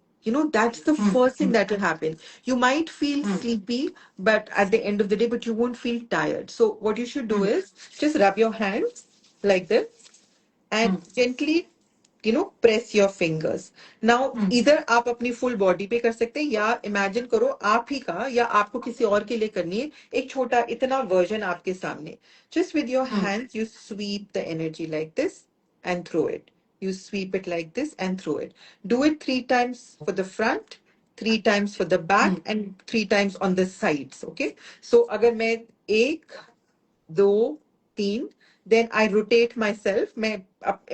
That's the mm, first thing that will happen. You might feel mm, sleepy, but at the end of the day, but you won't feel tired. So what you should do mm, is just rub your hands like this and mm, gently press your fingers. Now mm, either आप अपनी full body पे कर सकते हैं या imagine करो आप ही का या आपको किसी और के लिए करनी है एक छोटा इतना version आपके सामने. Just with your mm, hands you sweep the energy like this and throw it. You sweep it like this and throw it. Do it 3 times for the front, 3 times for the back, mm, and 3 times on the sides. Okay. So अगर मैं एक दो, तीन, then I rotate myself.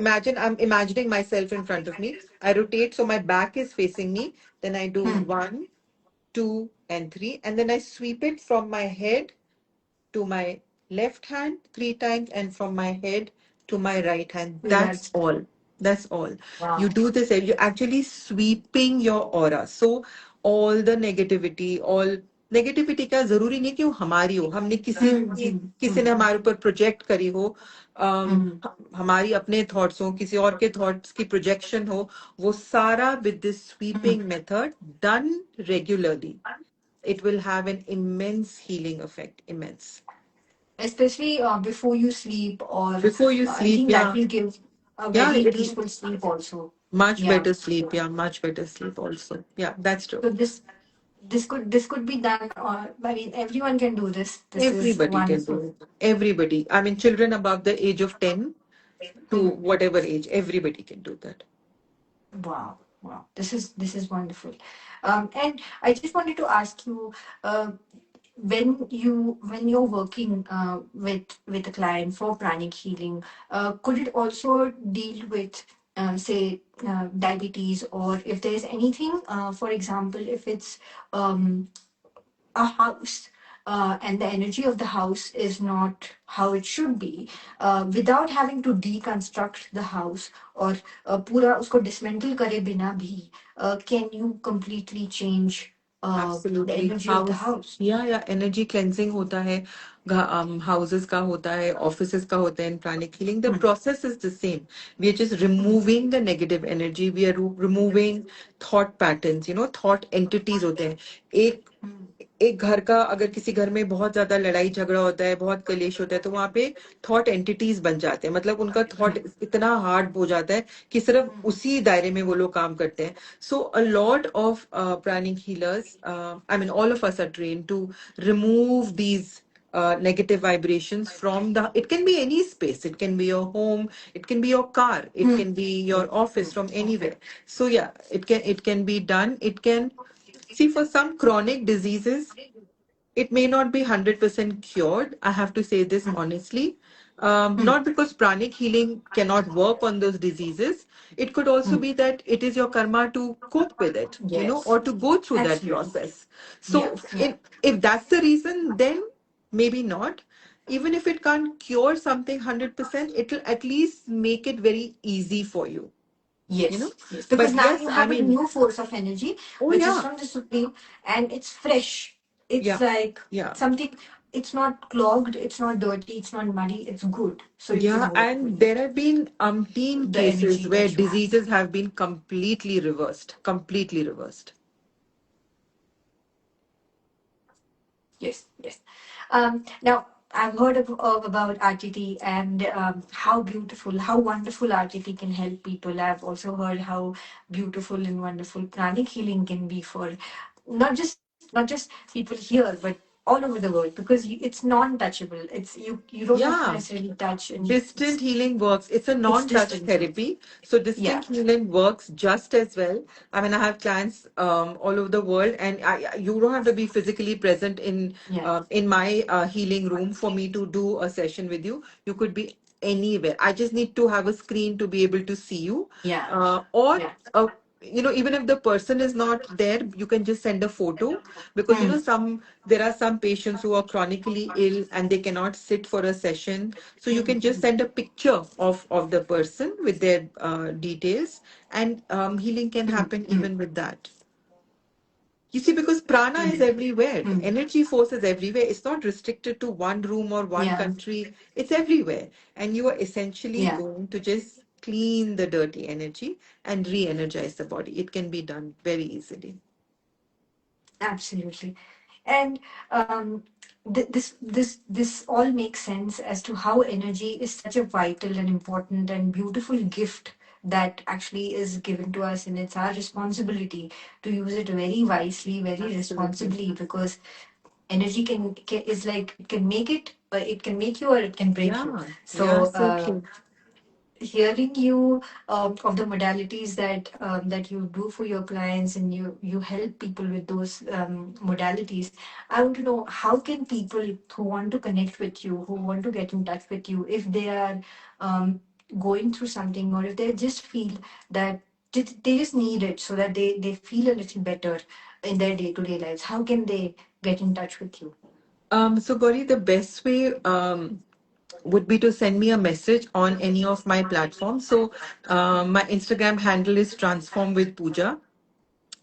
Imagine I'm imagining myself in front of me. I rotate so my back is facing me. Then I do mm. one, two, and three. And then I sweep it from my head to my left hand 3 times and from my head to my right hand. To That's that. all. That's all. You Wow. do this, you're actually sweeping your aura. So all the negativity, all negativity का जरूरी नहीं कि वो हमारी हो, हमने किसी ने हमारे ऊपर प्रोजेक्ट करी हो, हमारी अपने थॉट्स हो, किसी और के थॉट्स की प्रोजेक्शन हो, वो सारा with this sweeping method done regularly, it will have an immense healing effect, immense. Especially before you sleep, or Before you I sleep, think that yeah. will give a Yeah, very it will peaceful sleep also. much Yeah. better sleep. Yeah, much better sleep also. Yeah, that's true. So this could be done. I mean, everyone can do this. This is Everybody can do wonderful. it. Everybody. I mean, children above the age of 10 to whatever age, everybody can do that. Wow, wow. This is wonderful. And I just wanted to ask you, when you're working with a client for pranic healing, could it also deal with say diabetes, or if there is anything, for example, if it's um, a house, and the energy of the house is not how it should be, without having to deconstruct the house, or पूरा उसको dismantle करे बिना भी, can you completely change the Absolutely. energy of the House, house? yeah, energy cleansing होता है, houses का होता है, offices का होता है in pranic healing. The process is the same. We are just removing the negative energy. We are removing thought patterns, thought entities होते हैं. एक एक घर का, अगर किसी घर में बहुत ज्यादा लड़ाई झगड़ा होता है, बहुत कलेश होता है, तो वहां पे थॉट एंटिटीज बन जाते हैं, मतलब उनका थॉट इतना हार्ड हो जाता है कि सिर्फ उसी दायरे में वो लोग काम करते हैं. So a lot of pranic healers, I mean, all of us are trained to remove these negative vibrations from the. It can be any space. It can be your home. It can be your car. It can be your office, from anywhere. So yeah, it can be done. It can see for some chronic diseases it may not be 100% cured. I have to say this honestly. Not because pranic healing cannot work on those diseases. It could also be that it is your karma to cope with it, or Yes, to go through that absolutely. process. Yeah, So, yeah. if that's the reason, then maybe not. Even if it can't cure something 100%, it'll at least make it very easy for you, you know. Yes, yes. Because But now yes, you I have a mean, new force of energy, oh which is yeah, from the Supreme, and it's fresh. It's yeah, like yeah. something, it's not clogged, it's not dirty, it's not muddy, it's good. So you Yeah, can work and with there have been umpteen the energy cases where that you have. diseases have been completely reversed, completely reversed. Yes, yes. Now, I've heard about RTT, and how beautiful, how wonderful RTT can help people. I've also heard how beautiful and wonderful pranic healing can be for not just people here, but all over the world, because it's non-touchable. You don't have to Yeah, necessarily touch, and distant healing works. It's a it's non-touch distant. therapy. So Yeah, distant healing works just as well. I mean, I have clients all over the world, and you don't have to be physically present yeah. in my healing room for me to do a session with you. You could be anywhere. I just need to have a screen to be able to see you, Yeah, or yeah. even if the person is not there, you can just send a photo, because Hmm. there are some patients who are chronically ill and they cannot sit for a session, so you can just send a picture of the person with their details, and healing can happen even with that. You see, because prana is everywhere, energy force is everywhere. It's not restricted to one room or one Yeah, country. It's everywhere. And you are essentially yeah. going to just clean the dirty energy and re-energize the body. It can be done very easily. Absolutely. And this all makes sense as to how energy is such a vital and important and beautiful gift that actually is given to us, and it's our responsibility to use it very wisely, very Absolutely. responsibly, because energy can is like, it can make it can make you, or it can break you. Yeah. Yeah, So so true. hearing you of the modalities that you do for your clients, and you help people with those modalities, I want to know, how can people who want to connect with you, who want to get in touch with you, if they are um, going through something, or if they just feel that they just need it so that they feel a little better in their day-to-day lives, how can they get in touch with you? So Gauri, the best way would be to send me a message on any of my platforms. So my Instagram handle is Transform with Pooja.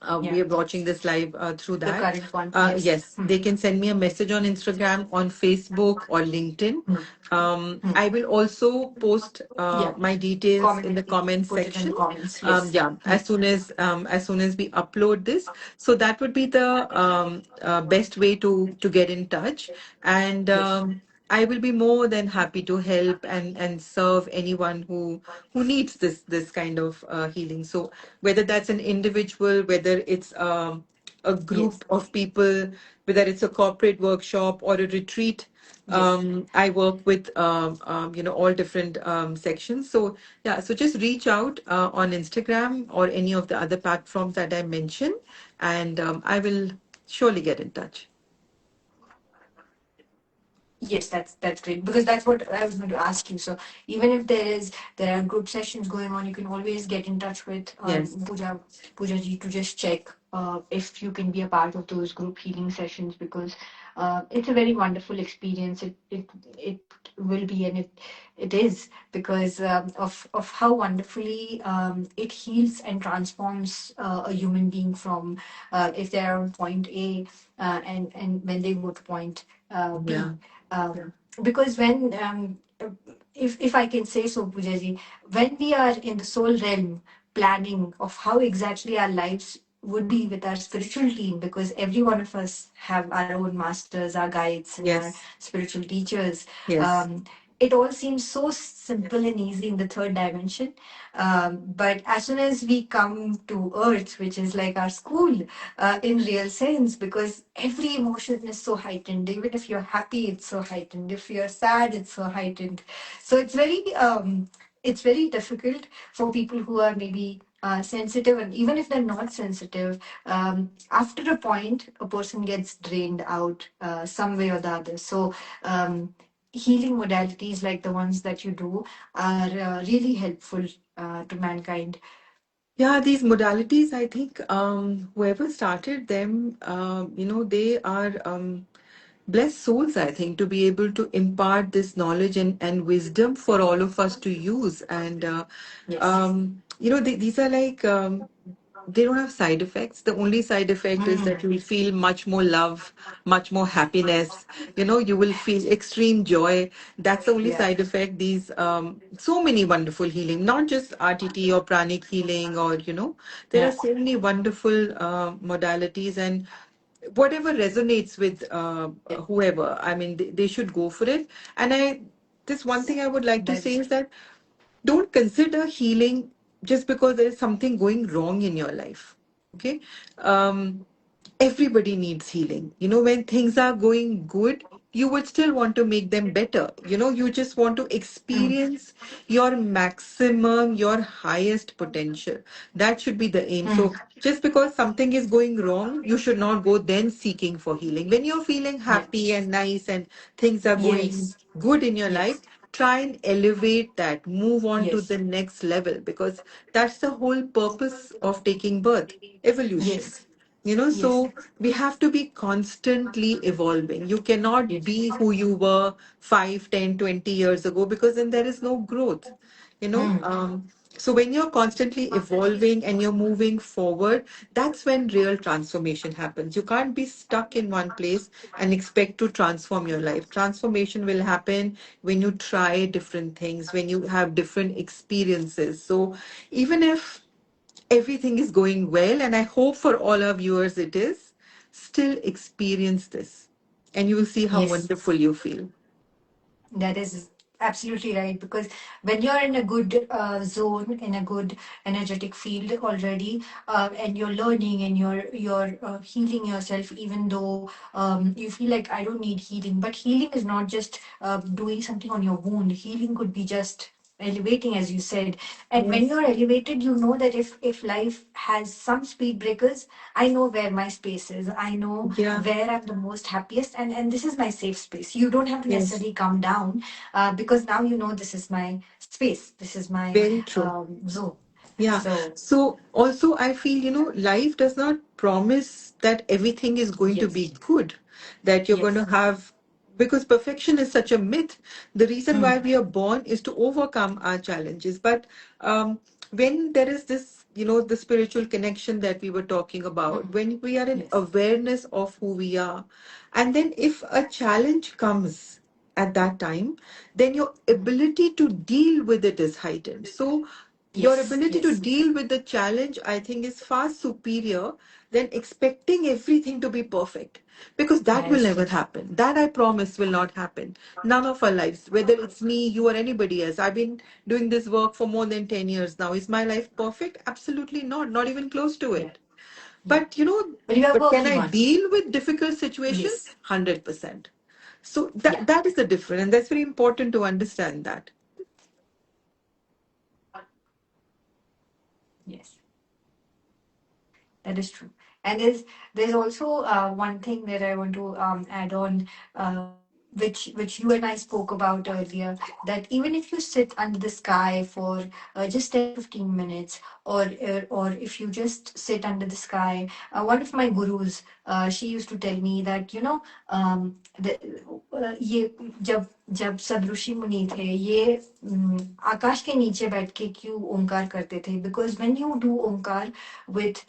Yeah. we are watching this live through The that. current one. Yes. Yes, they can send me a message on Instagram, on Facebook, or LinkedIn. I will also post Yeah. my details in Comment. the comment Put it in the section. comments. Yes. Yeah, as soon as we upload this, so that would be the best way to get in touch. And Yes. I will be more than happy to help and serve anyone who needs this kind of healing. So whether that's an individual, whether it's a Yes. group of people, whether it's a corporate workshop or a retreat. Yes. I work with all different sections. So yeah, so just reach out on Instagram or any of the other platforms that I mentioned, and I will surely get in touch. Yes, that's great because that's what I was going to ask you. So even if there are group sessions going on, you can always get in touch with Yes. Pooja ji to just check if you can be a part of those group healing sessions because it's a very wonderful experience. It will be and it is because of how wonderfully it heals and transforms a human being from if they're on point A and when they go to point B. Yeah. Because when if I can say so, Pujaji, when we are in the soul realm planning of how exactly our lives would be with our spiritual team, because every one of us have our own masters, our guides, and our Yes. spiritual teachers. Yes. Um, it all seems so simple and easy in the third dimension. But as soon as we come to earth, which is like our school in real sense, because every emotion is so heightened. Even if you're happy, it's so heightened. If you're sad, it's so heightened. So it's very difficult for people who are maybe sensitive, and even if they're not sensitive, after a point, a person gets drained out some way or the other. So healing modalities like the ones that you do are really helpful to mankind. Yeah, these modalities, I think whoever started them, they are blessed souls, I think, to be able to impart this knowledge and wisdom for all of us to use. And, Yes. these are like, they don't have side effects. The only side effect is that Mm. you will feel much more love, much more happiness. You will feel extreme joy. That's the only Yeah. side effect. These so many wonderful healing, not just RTT or pranic healing, or there are Yeah. so many wonderful modalities, and whatever resonates with Yeah. whoever. I mean, they should go for it. And this one thing I would like to That say is is that don't consider healing just because there is something going wrong in your life. Okay. um Everybody needs healing. When things are going good, you would still want to make them better. You just want to mm, experience your maximum, your highest potential. That should be the aim. mm, So just because something is going wrong, you should not go then seeking for healing. When you're feeling yeah. happy and nice and things are going Yes. good in your life, Yes. try and elevate that, move on to the Yes. next level, because that's the whole purpose of taking birth, evolution. Yes. Yes. So we have to be constantly evolving. You cannot Yes. be who you were 5, 10, 20 years ago, because then there is no growth. You know, Mm. um, so when you're constantly evolving and you're moving forward, that's when real transformation happens. You can't be stuck in one place and expect to transform your life. Transformation will happen when you try different things, when you have different experiences. So even if everything is going well, and I hope for all our viewers it is, still experience this and you will see how Yes. wonderful you feel. That is absolutely right because when you're in a good zone, in a good energetic field already, and you're learning and you're healing yourself, even though you feel like I don't need healing. But healing is not just doing something on your wound. Healing could be just elevating, as you said. And when Yes. you're elevated, you know that if life has some speed breakers, I know where my space is. I know Yeah. where I'm the most happiest, and this is my safe space. You don't have to Yes. necessarily come down because now you know this is my space. This is my Very true. zone. Yeah. So So also I feel, life does not promise that everything is going to be yes, good, that you're going to yes, have, because perfection is such a myth. The reason why mm, we are born is to overcome our challenges. But when there is this the spiritual connection that we were talking about, when we are in Yes. awareness of who we are, and then if a challenge comes at that time, then your ability to deal with it is heightened. So your Yes. ability to Yes. deal with the challenge, I think, is far superior than expecting everything to be perfect, because that That will is never true. happen. That I promise will not happen. None of our lives, whether it's me, you, or anybody else. I've been doing this work for more than 10 years now. Is my life perfect? Absolutely not. Not even close to Yeah. it. Yeah. But But you are but can working I on it. deal with difficult situations? Yes. 100%. So Yeah. that is the difference, and that's very important to understand that. Yes. That is true. And there's also one thing that I want to add on, which you and I spoke about earlier. That even if you sit under the sky for just 10-15 minutes, or if you just sit under the sky, one of my gurus, she used to tell me that ये जब जब सदऋषि मुनि थे ये आकाश के नीचे बैठ के क्यों ओंकार करते थे, because when you do Omkar with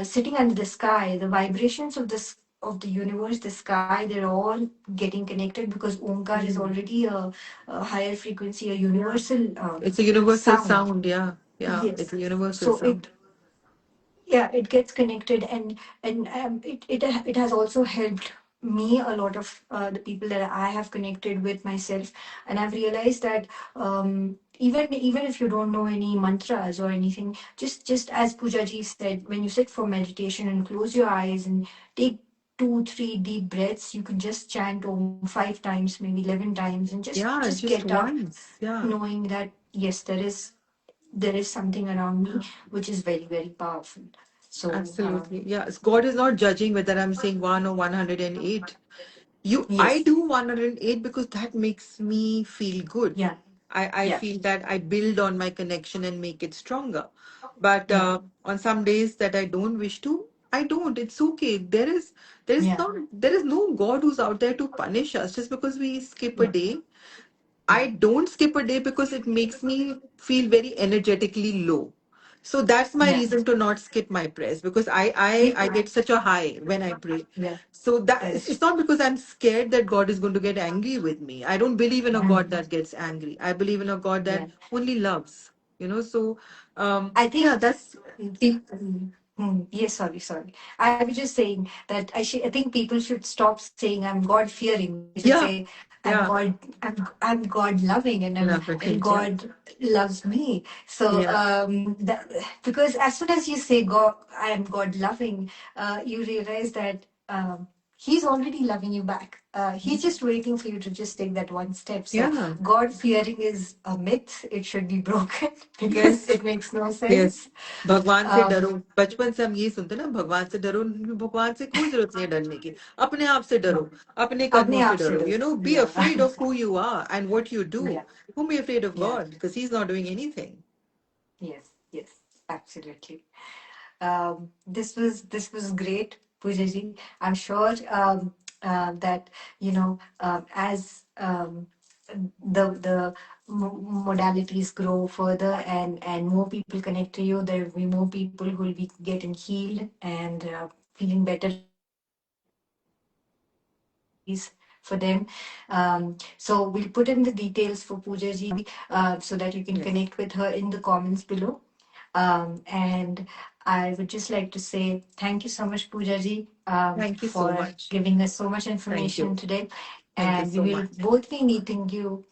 sitting under the sky, the vibrations of this of the universe, the sky, they're all getting connected, because Omkar is Mm. already a higher frequency, a Yeah. universal It's a universal sound. sound. Yeah. Yeah. It's Yes. a universal So sound. it gets connected, and it has also helped me a lot of the people that I have connected with myself, and I've realized that even if you don't know any mantras or anything, just as Pooja ji said, when you sit for meditation and close your eyes and take 2-3 deep breaths, you can just chant Om 5 times, maybe 11 times, and just Yeah. just Just get up once. Yeah. knowing that yes, there is something around me which is very, very powerful. So, Absolutely. Yes. God is not judging whether I'm saying 1 or 108. I yes, do 108 because that makes me feel good. yeah, I yeah, feel that I build on my connection and make it stronger. But yeah, on some days that I don't wish to, I don't. It's okay. yeah, There is no God who's out there to punish us just because we skip a yeah, day. yeah, I don't skip a day because it makes me feel very energetically low. So that's my yeah. reason to not skip my prayers, because Me I too. get such a high when I pray. Yeah, So that that is it's true. not because I'm scared that God is going to get angry with me. I don't believe in a God Mhm. that gets angry. I believe in a God that Yeah, only loves. So I yeah, think that's people. Yes, sorry. I was just saying that I think people should stop saying I'm God fearing. They should yeah, say yeah. I'm God loving, Love and it, yeah. God loves me. So Yeah. because as soon as you say God, I am God loving, you realize that He's already loving you back. He's just waiting for you to just take that one step. So Yeah. God fearing is a myth. It should be broken because Yes. it makes no yes sense. भगवान से डरो। Um, बचपन से हम ये सुनते ना, भगवान से डरो। भगवान से कोई जरूरत नहीं है डरने की। अपने आप से डरो, अपने अपने कदमों से आप से डरो। डरो. Be Yeah. afraid of who you are and what you do. Yeah. Don't be afraid of Yeah. God because he's not doing anything. Yes. Yes. Absolutely. This was great, Pooja ji. I'm sure that as the modalities grow further, and more people connect to you, there will be more people who will be getting healed and feeling better about themselves, and we will put in the details for them. So we'll put in the details for Pooja ji so that you can Yes. connect with her in the comments below. And I would just like to say thank you so much, Pooja ji, Thank you so for much. giving us so much Thank information you. today. Thank you And we so will much. both be meeting you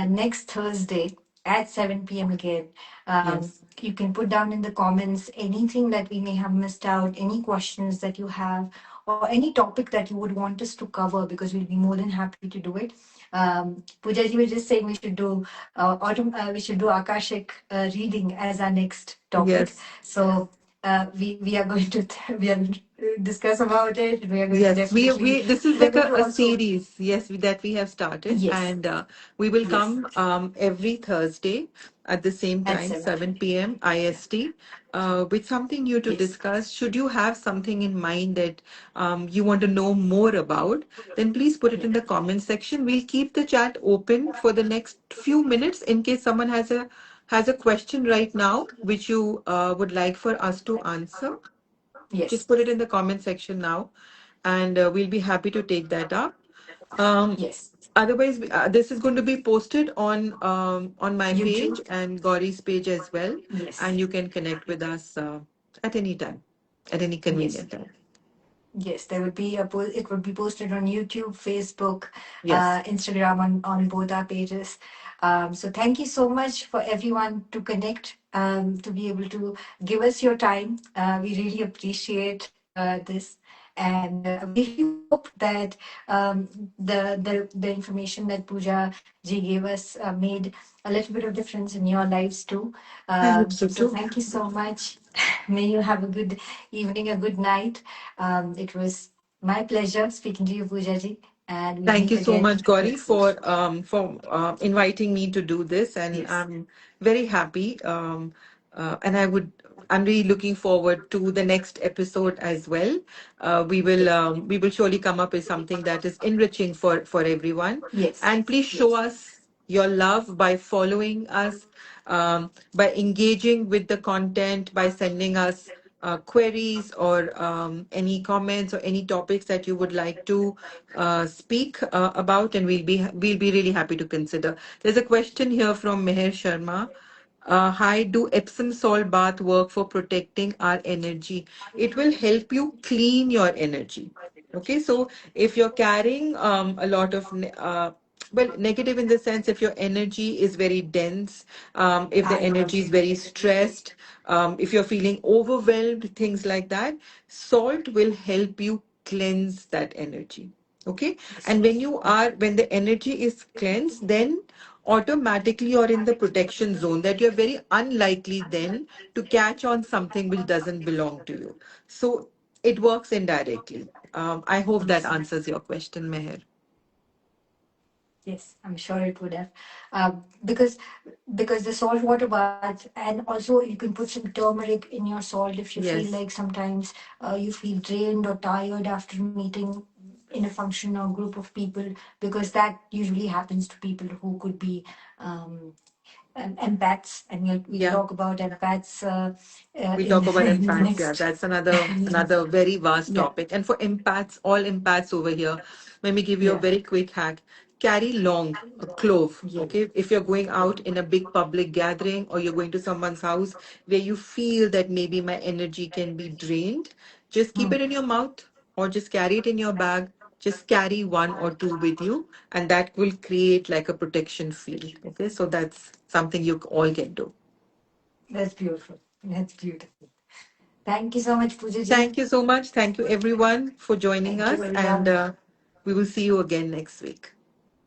next Thursday at 7 p.m. again. Yes. You can put down in the comments anything that we may have missed out, any questions that you have, or any topic that you would want us to cover, because we'll be more than happy to do it. Pooja ji was just saying we should do Akashic reading as our next topic. Yes. So we are going to we are going to discuss about it. We are going to Yes, definitely this is we are like going to a also series, yes, that we have started, yes, and we will yes, come every Thursday at the same at time, 7 7 p.m. p.m. Yeah. IST, with something new to Yes. discuss. Should you have something in mind that you want to know more about, then please put it Yeah. in the comment section. We'll keep the chat open for the next few minutes in case someone has a question right now which you would like for us to answer, just Yes. put it in the comment section now, and we'll be happy to take that up. Um, Yes. Otherwise, this is going to be posted on my page YouTube. and Gauri's page as well, and Yes. you can connect with us at any time, at any Yes. convenient time. Yes, there would be it would be posted on YouTube, Facebook, Yes. Instagram on both our pages. So thank you so much for everyone to connect, to be able to give us your time. We really appreciate this, and we really hope that the information that Pooja ji gave us made a little bit of difference in your lives too. I hope so So too. thank you so much. May you have a good evening, a good night. It was my pleasure speaking to you, Poojaji, and we'll Thank meet you so again much, Gauri, very soon. for inviting me to do this, and Yes, I'm very happy. And I'm really looking forward to the next episode as well. yes, We will surely come up with something that is enriching for everyone. yes, And please show yes, us your love by following us, by engaging with the content, by sending us queries or any comments or any topics that you would like to speak about, and we'll be really happy to consider. There's a question here from Meher Sharma. Hi, do Epsom salt bath work for protecting our energy? It will help you clean your energy. Okay, so if you're carrying a lot of well, negative in the sense if your energy is very dense, if the I energy is agree. very stressed, if you're feeling overwhelmed, things like that, salt will help you cleanse that energy. Okay, Yes, and when the energy is cleansed, then automatically you're in the protection zone that you're very unlikely then to catch on something which doesn't belong to you. So it works indirectly. I hope that yes, answers your question, Meher. yes. I'm sure it would have, because the salt water bath, and also you can put some turmeric in your salt if you feel Yes. like sometimes you feel drained or tired after meeting in a function or group of people, because that usually happens to people who could be um, empaths, and we'll Yeah. talk about empaths We talk about in the empaths. Yeah, next. that's another very vast Yeah. topic. And for empaths, all empaths over here, let me give you a Yeah. very quick hack. Carry long a clove. Yes. Okay, if you're going Yeah. out in a big public gathering or you're going to someone's house where you feel that maybe my energy can be drained, just keep Hmm. it in your mouth or just carry it in your bag. Just carry one or two with you, and that will create like a protection field. Okay, so that's something you all can do. That's beautiful. That's beautiful. Thank you so much, Pooja ji. Thank you so much. Thank you, everyone, for joining Thank you, us. And everyone. we will see you again next week.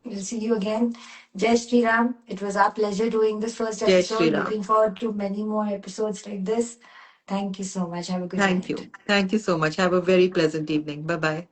We'll see you again. Jai Shri Ram. It was our pleasure doing this first Jai Shri episode. Ram. Looking forward to many more episodes like this. Thank you so much. Have a good Thank night. you. Thank you so much. Have a very pleasant evening. Bye bye.